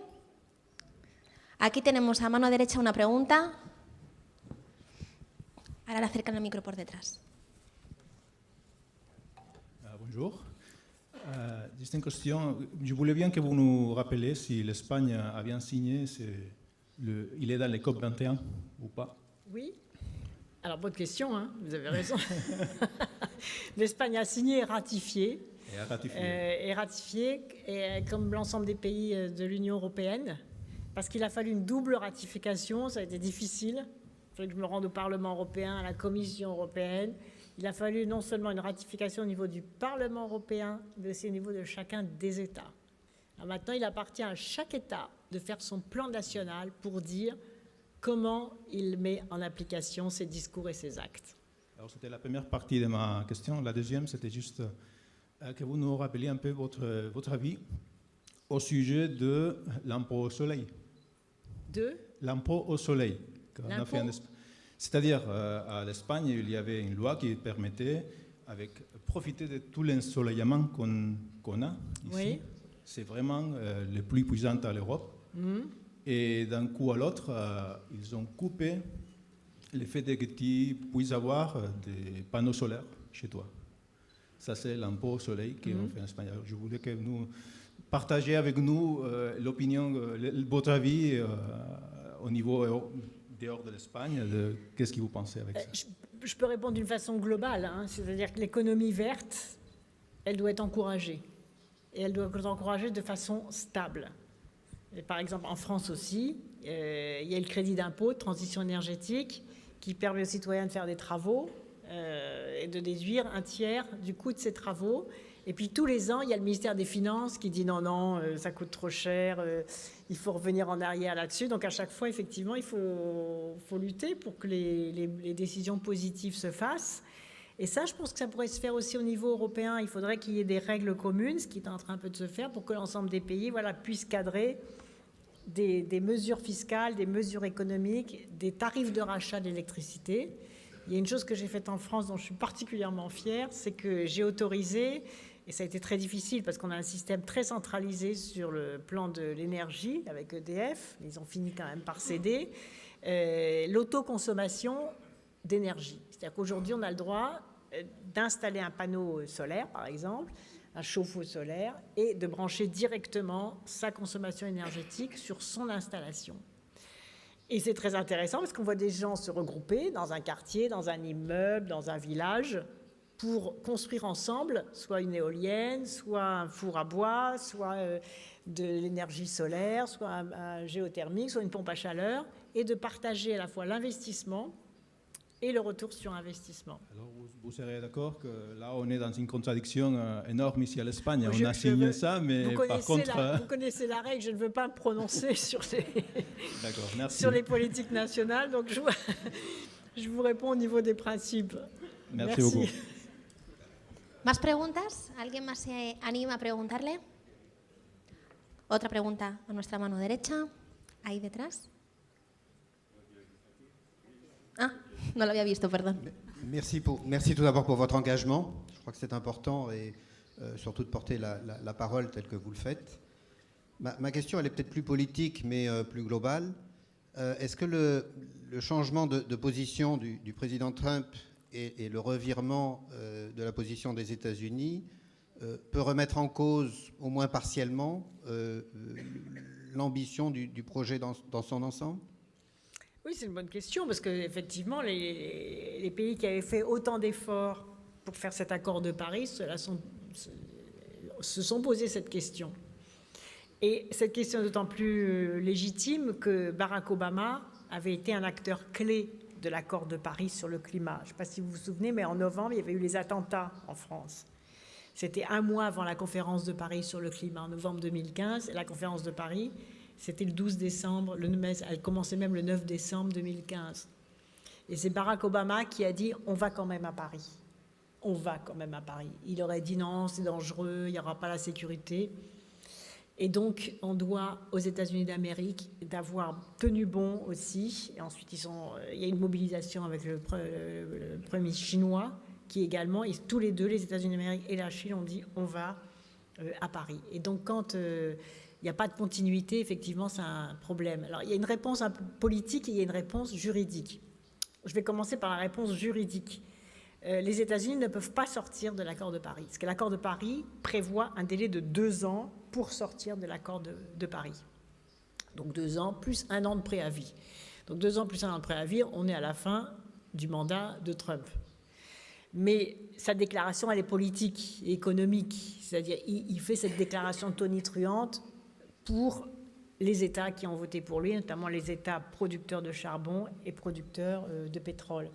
Aquí tenemos a mano derecha una pregunta. Ahora le acercan el micro por detrás. Bonjour. Juste une question. Je voulais bien que vous nous rappeliez si l'Espagne a bien signé, il est dans les COP 21 ou pas. Oui. Alors, bonne question, hein, vous avez raison. L'Espagne a signé et ratifié. Et comme l'ensemble des pays de l'Union européenne, parce qu'il a fallu une double ratification, ça a été difficile. Il fallait que je me rende au Parlement européen, à la Commission européenne. Il a fallu non seulement une ratification au niveau du Parlement européen, mais aussi au niveau de chacun des États. Alors maintenant, il appartient à chaque État de faire son plan national pour dire comment il met en application ses discours et ses actes. Alors, c'était la première partie de ma question. La deuxième, c'était juste que vous nous rappeliez un peu votre avis au sujet de l'impôt au soleil. De l'impôt au soleil. C'est-à-dire, à l'Espagne, il y avait une loi qui permettait, profiter de tout l'ensoleillement qu'on a ici. Oui. C'est vraiment le plus puissant à l'Europe. Et d'un coup à l'autre, ils ont coupé le fait que tu puisses avoir des panneaux solaires chez toi. Ça, c'est l'impôt au soleil qu'on fait en Espagne. Alors, je voulais que nous partagiez avec nous l'opinion, votre avis au niveau dehors de l'Espagne, qu'est-ce que vous pensez avec ça? Je peux répondre d'une façon globale, hein, c'est-à-dire que l'économie verte, elle doit être encouragée. Et elle doit être encouragée de façon stable. Et par exemple, en France aussi, il y a le crédit d'impôt de transition énergétique qui permet aux citoyens de faire des travaux et de déduire un tiers du coût de ces travaux. Et puis tous les ans, il y a le ministère des Finances qui dit non, ça coûte trop cher, il faut revenir en arrière là-dessus. Donc à chaque fois, effectivement, il faut lutter pour que les décisions positives se fassent. Et ça, je pense que ça pourrait se faire aussi au niveau européen. Il faudrait qu'il y ait des règles communes, ce qui est en train un peu de se faire, pour que l'ensemble des pays puissent cadrer des mesures fiscales, des mesures économiques, des tarifs de rachat d'électricité. Il y a une chose que j'ai faite en France dont je suis particulièrement fière, c'est que j'ai autorisé, et ça a été très difficile parce qu'on a un système très centralisé sur le plan de l'énergie avec EDF, ils ont fini quand même par céder, l'autoconsommation d'énergie. C'est-à-dire qu'aujourd'hui, on a le droit d'installer un panneau solaire, par exemple, un chauffe-eau solaire, et de brancher directement sa consommation énergétique sur son installation. Et c'est très intéressant parce qu'on voit des gens se regrouper dans un quartier, dans un immeuble, dans un village, pour construire ensemble soit une éolienne, soit un four à bois, soit de l'énergie solaire, soit un géothermique, soit une pompe à chaleur, et de partager à la fois l'investissement et le retour sur investissement. Alors, vous serez d'accord que là, on est dans une contradiction énorme ici à l'Espagne. On a signé ça, mais par contre... Vous connaissez la règle, je ne veux pas me prononcer sur merci. Les politiques nationales, donc je vous réponds au niveau des principes. Merci beaucoup. ¿Más preguntas? ¿Alguien más se anima a preguntarle? Otra pregunta a nuestra mano derecha, ahí detrás. Ah, no lo había visto, perdón. Merci tout d'abord pour votre engagement. Je crois que c'est important et surtout de porter la parole telle que vous le faites. Ma question, elle est peut-être plus politique, mais plus globale. Est-ce que le changement de position du président Trump et le revirement de la position des États-Unis peut remettre en cause, au moins partiellement, l'ambition du projet dans son ensemble? Oui, c'est une bonne question, parce qu'effectivement, les pays qui avaient fait autant d'efforts pour faire cet accord de Paris se sont posés cette question. Et cette question est d'autant plus légitime que Barack Obama avait été un acteur clé de l'accord de Paris sur le climat. Je ne sais pas si vous vous souvenez, mais en novembre, il y avait eu les attentats en France. C'était un mois avant la conférence de Paris sur le climat, en novembre 2015. Et la conférence de Paris, c'était le 12 décembre, elle commençait même le 9 décembre 2015. Et c'est Barack Obama qui a dit « on va quand même à Paris ». On va quand même à Paris. Il aurait dit « non, c'est dangereux, il n'y aura pas la sécurité ». Et donc, on doit aux États-Unis d'Amérique d'avoir tenu bon aussi. Et ensuite, il y a une mobilisation avec le premier chinois qui également, et tous les deux, les États-Unis d'Amérique et la Chine, ont dit « on va à Paris ». Et donc, quand il n'y a pas de continuité, effectivement, c'est un problème. Alors, il y a une réponse un peu politique et il y a une réponse juridique. Je vais commencer par la réponse juridique. Les États-Unis ne peuvent pas sortir de l'accord de Paris, parce que l'accord de Paris prévoit un délai de 2 ans pour sortir de l'accord de Paris. Donc 2 ans plus 1 an de préavis. Donc 2 ans plus 1 an de préavis, on est à la fin du mandat de Trump. Mais sa déclaration, elle est politique et économique, c'est-à-dire il fait cette déclaration tonitruante pour les États qui ont voté pour lui, notamment les États producteurs de charbon et producteurs de pétrole.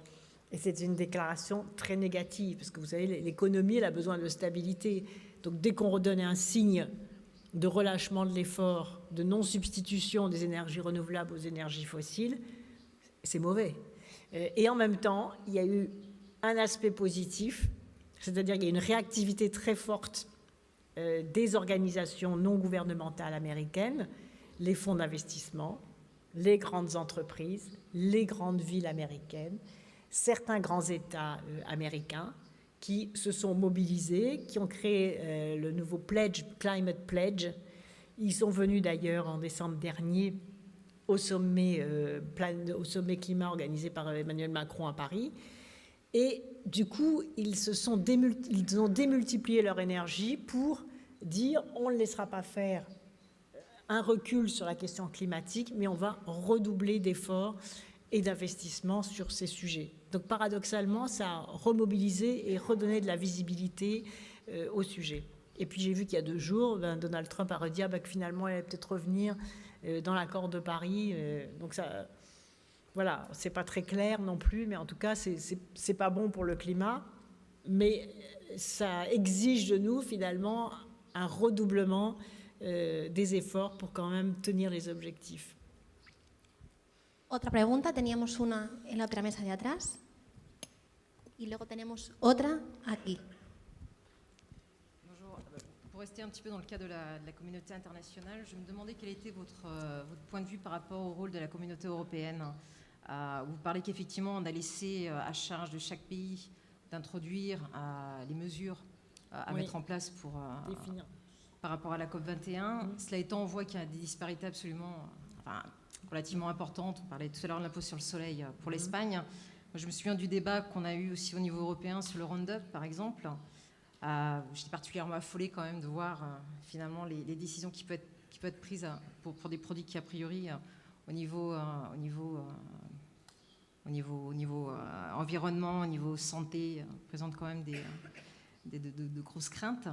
Et c'est une déclaration très négative, parce que vous savez, l'économie, elle a besoin de stabilité. Donc dès qu'on redonne un signe de relâchement de l'effort, de non-substitution des énergies renouvelables aux énergies fossiles, c'est mauvais. Et en même temps, il y a eu un aspect positif, c'est-à-dire qu'il y a une réactivité très forte des organisations non gouvernementales américaines, les fonds d'investissement, les grandes entreprises, les grandes villes américaines, certains grands États américains qui se sont mobilisés, qui ont créé le nouveau pledge, Climate Pledge. Ils sont venus d'ailleurs en décembre dernier au sommet climat organisé par Emmanuel Macron à Paris. Et du coup, ils ont démultiplié leur énergie pour dire on ne laissera pas faire un recul sur la question climatique, mais on va redoubler d'efforts et d'investissement sur ces sujets. Donc paradoxalement, ça a remobilisé et redonné de la visibilité au sujet. Et puis j'ai vu qu'il y a 2 jours, Donald Trump a redit que finalement il allait peut-être revenir dans l'accord de Paris. Donc ça, voilà, c'est pas très clair non plus, mais en tout cas c'est pas bon pour le climat. Mais ça exige de nous finalement un redoublement des efforts pour quand même tenir les objectifs. Otra pregunta, teníamos una en la otra mesa de atrás y luego tenemos otra aquí. Bonjour. Pour rester un petit peu dans le cas de la communauté internationale, je me demandais quel était votre point de vue par rapport au rôle de la communauté européenne. Vous parlez qu'effectivement on a laissé à charge de chaque pays d'introduire les mesures à mettre en place pour par rapport à la COP21. Cela étant, on voit qu'il y a des disparités absolument relativement importante. On parlait tout à l'heure de l'impôt sur le soleil pour l'Espagne. Moi, je me souviens du débat qu'on a eu aussi au niveau européen sur le Roundup, par exemple. J'étais particulièrement affolée quand même de voir finalement les décisions qui peuvent être prises pour des produits qui, a priori, au niveau environnement, au niveau santé, présentent quand même de grosses craintes.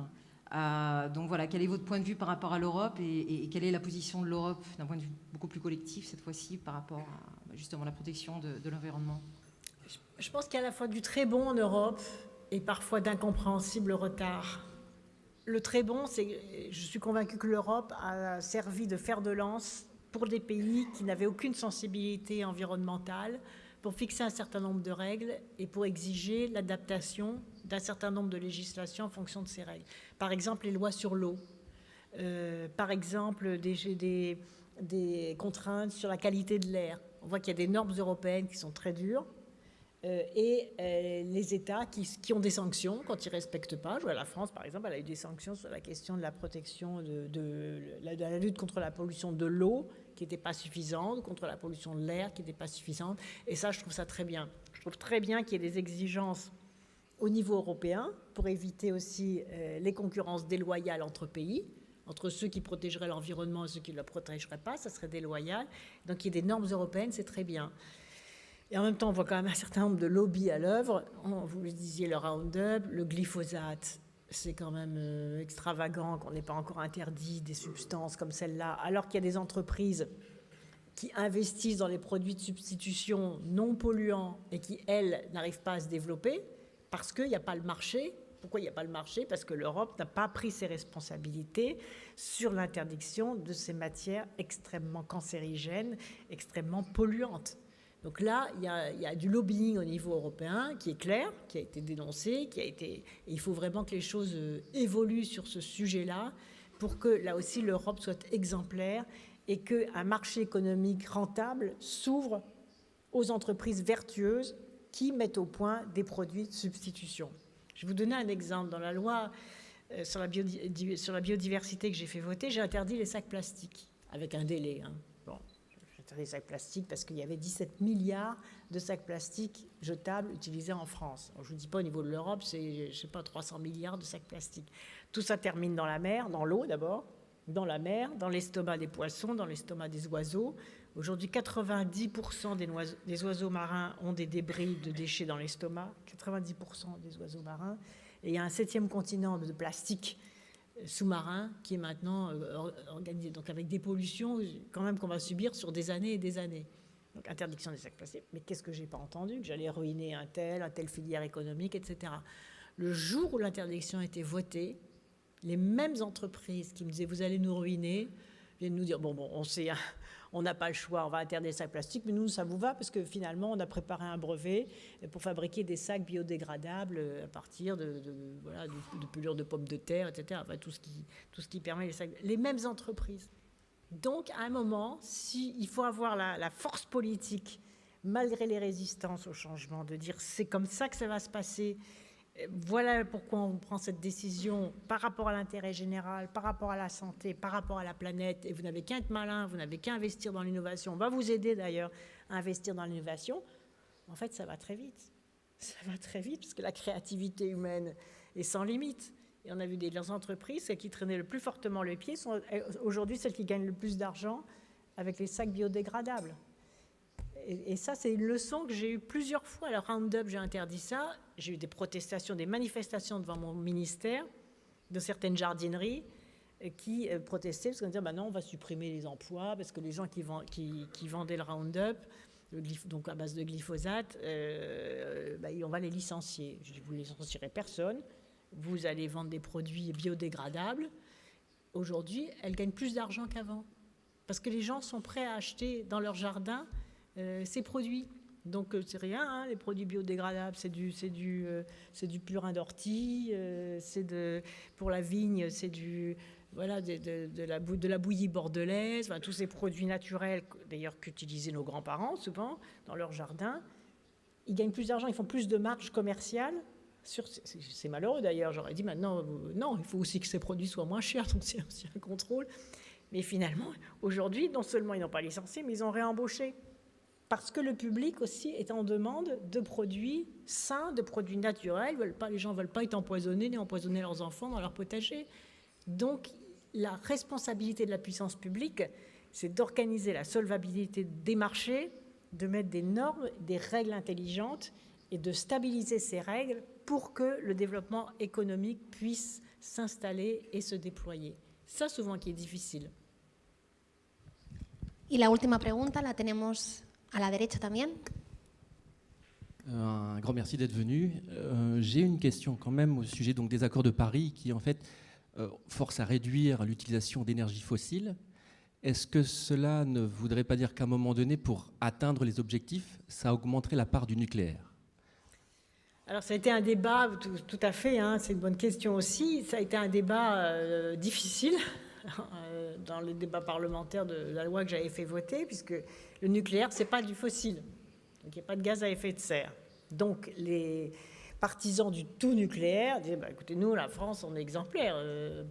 Donc voilà, quel est votre point de vue par rapport à l'Europe et quelle est la position de l'Europe d'un point de vue beaucoup plus collectif cette fois-ci par rapport à justement la protection de l'environnement? Je pense qu'il y a à la fois du très bon en Europe et parfois d'incompréhensibles retards. Le très bon, je suis convaincue que l'Europe a servi de fer de lance pour des pays qui n'avaient aucune sensibilité environnementale, pour fixer un certain nombre de règles et pour exiger l'adaptation d'un certain nombre de législations en fonction de ces règles. Par exemple, les lois sur l'eau. Par exemple, des contraintes sur la qualité de l'air. On voit qu'il y a des normes européennes qui sont très dures et les États qui ont des sanctions quand ils ne respectent pas. Je vois la France, par exemple, elle a eu des sanctions sur la question de la protection de la lutte contre la pollution de l'eau, qui n'était pas suffisante, contre la pollution de l'air, qui n'était pas suffisante. Et ça, je trouve ça très bien. Je trouve très bien qu'il y ait des exigences au niveau européen pour éviter aussi les concurrences déloyales entre pays, entre ceux qui protégeraient l'environnement et ceux qui ne le protégeraient pas, ça serait déloyal. Donc il y a des normes européennes, c'est très bien. Et en même temps, on voit quand même un certain nombre de lobbies à l'œuvre. Vous le disiez, le Roundup, le glyphosate, c'est quand même extravagant qu'on n'ait pas encore interdit des substances comme celle-là, alors qu'il y a des entreprises qui investissent dans les produits de substitution non polluants et qui, elles, n'arrivent pas à se développer parce qu'il n'y a pas le marché. Pourquoi il n'y a pas le marché? Parce que l'Europe n'a pas pris ses responsabilités sur l'interdiction de ces matières extrêmement cancérigènes, extrêmement polluantes. Donc là, il y a du lobbying au niveau européen qui est clair, qui a été dénoncé, et il faut vraiment que les choses évoluent sur ce sujet-là pour que, là aussi, l'Europe soit exemplaire et qu'un marché économique rentable s'ouvre aux entreprises vertueuses qui mettent au point des produits de substitution. Je vais vous donner un exemple. Dans la loi sur la biodiversité que j'ai fait voter, j'ai interdit les sacs plastiques, avec un délai. Bon, j'ai interdit les sacs plastiques parce qu'il y avait 17 milliards de sacs plastiques jetables utilisés en France. Alors, je ne vous dis pas au niveau de l'Europe, c'est, je ne sais pas, 300 milliards de sacs plastiques. Tout ça termine dans la mer, dans l'eau d'abord, dans la mer, dans l'estomac des poissons, dans l'estomac des oiseaux. Aujourd'hui, 90% des oiseaux marins ont des débris de déchets dans l'estomac, 90% des oiseaux marins. Et il y a un 7e continent de plastique sous-marin qui est maintenant organisé, donc avec des pollutions quand même qu'on va subir sur des années et des années. Donc interdiction des sacs plastiques, mais qu'est-ce que j'ai pas entendu? Que j'allais ruiner un tel filière économique, etc. Le jour où l'interdiction a été votée, les mêmes entreprises qui me disaient « vous allez nous ruiner », viennent nous dire « bon, on sait, on n'a pas le choix, on va interdire les sacs plastiques, mais nous, ça vous va parce que finalement, on a préparé un brevet pour fabriquer des sacs biodégradables à partir de pelures de pommes de terre, etc. » Enfin, tout ce qui permet les sacs. Les mêmes entreprises. Donc, à un moment, il faut avoir la force politique, malgré les résistances au changement, de dire « c'est comme ça que ça va se passer ». Voilà pourquoi on prend cette décision par rapport à l'intérêt général, par rapport à la santé, par rapport à la planète. Et vous n'avez qu'à être malin, vous n'avez qu'à investir dans l'innovation. On va vous aider d'ailleurs à investir dans l'innovation. En fait, ça va très vite. Ça va très vite parce que la créativité humaine est sans limite. Et on a vu des entreprises, celles qui traînaient le plus fortement le pied, sont aujourd'hui celles qui gagnent le plus d'argent avec les sacs biodégradables. Et ça, c'est une leçon que j'ai eue plusieurs fois. Alors, Roundup, j'ai interdit ça. J'ai eu des protestations, des manifestations devant mon ministère de certaines jardineries qui protestaient parce qu'on disait non, on va supprimer les emplois parce que les gens qui vendaient le Roundup, donc à base de glyphosate, on va les licencier. Je dis, vous ne licencierez personne. Vous allez vendre des produits biodégradables. Aujourd'hui, elles gagnent plus d'argent qu'avant parce que les gens sont prêts à acheter dans leur jardin ces produits. Donc c'est rien, les produits biodégradables, c'est du purin d'ortie, pour la vigne, c'est de la bouillie bordelaise, tous ces produits naturels, d'ailleurs qu'utilisaient nos grands-parents souvent dans leur jardin. Ils gagnent plus d'argent, ils font plus de marge commerciale. C'est malheureux d'ailleurs, j'aurais dit maintenant, non, il faut aussi que ces produits soient moins chers, donc c'est aussi un contrôle. Mais finalement, aujourd'hui, non seulement ils n'ont pas licencié, mais ils ont réembauché. Parce que le public aussi est en demande de produits sains, de produits naturels. Les gens ne veulent pas être empoisonnés ni empoisonner leurs enfants dans leur potager. Donc, la responsabilité de la puissance publique, c'est d'organiser la solvabilité des marchés, de mettre des normes, des règles intelligentes et de stabiliser ces règles pour que le développement économique puisse s'installer et se déployer. Ça, souvent, qui est difficile. Y la última pregunta la tenemos à la derecha también. Un grand merci d'être venu. J'ai une question quand même au sujet donc, des accords de Paris qui en fait forcent à réduire l'utilisation d'énergie fossile. Est-ce que cela ne voudrait pas dire qu'à un moment donné, pour atteindre les objectifs, ça augmenterait la part du nucléaire ? Alors ça a été un débat, tout à fait, c'est une bonne question aussi, ça a été un débat difficile dans le débat parlementaire de la loi que j'avais fait voter, puisque le nucléaire, ce n'est pas du fossile, donc il n'y a pas de gaz à effet de serre. Donc les partisans du tout nucléaire disaient, écoutez, nous, la France, on est exemplaire,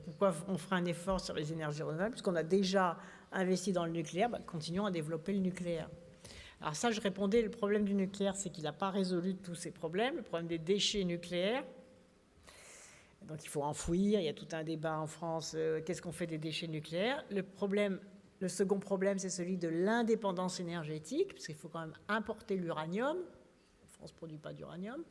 pourquoi on ferait un effort sur les énergies renouvelables, puisqu'on a déjà investi dans le nucléaire, continuons à développer le nucléaire. Alors ça, je répondais, le problème du nucléaire, c'est qu'il n'a pas résolu tous ces problèmes, le problème des déchets nucléaires. Donc il faut enfouir, il y a tout un débat en France, qu'est-ce qu'on fait des déchets nucléaires? Le second problème, c'est celui de l'indépendance énergétique, parce qu'il faut quand même importer l'uranium. La France ne produit pas d'uranium.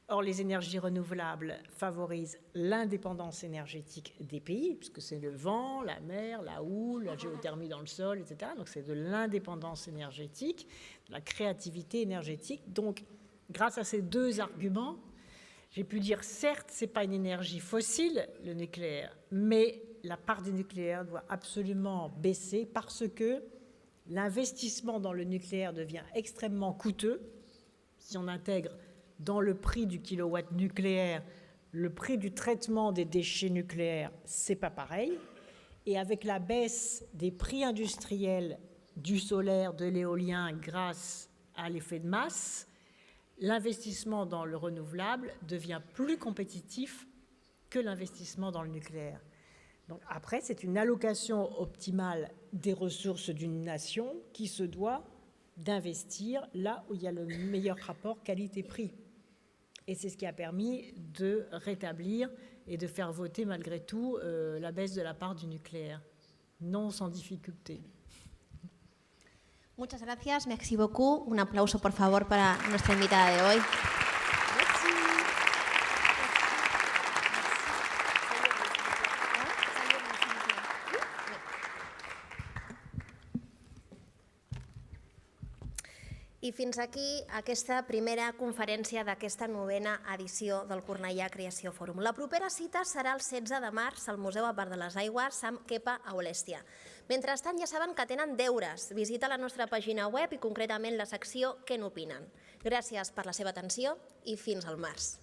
Or, les énergies renouvelables favorisent l'indépendance énergétique des pays, puisque c'est le vent, la mer, la houle, la géothermie dans le sol, etc. Donc c'est de l'indépendance énergétique, de la créativité énergétique. Donc, grâce à ces deux arguments, j'ai pu dire, certes, ce n'est pas une énergie fossile, le nucléaire, mais la part du nucléaire doit absolument baisser parce que L'investissement dans le nucléaire devient extrêmement coûteux. Si on intègre dans le prix du kilowatt nucléaire le prix du traitement des déchets nucléaires, c'est pas pareil. Et avec la baisse des prix industriels du solaire, de l'éolien grâce à l'effet de masse, l'investissement dans le renouvelable devient plus compétitif que l'investissement dans le nucléaire. Donc après, c'est une allocation optimale des ressources d'une nation qui se doit d'investir là où il y a le meilleur rapport qualité-prix. Et c'est ce qui a permis de rétablir et de faire voter malgré tout la baisse de la part du nucléaire, non sans difficulté. Muchas gracias, merci beaucoup. Un aplauso, por favor, para nuestra invitada de hoy. I fins aquí aquesta primera conferència d'aquesta 9a edició del Cornellà Creació Fòrum. La propera cita serà el 16 de març al Museu Bar de les Aigües amb Kepa Aulèstia. Mentrestant, ja saben que tenen deures. Visita la nostra pàgina web i concretament la secció Què n'opinen. Gràcies per la seva atenció i fins al març.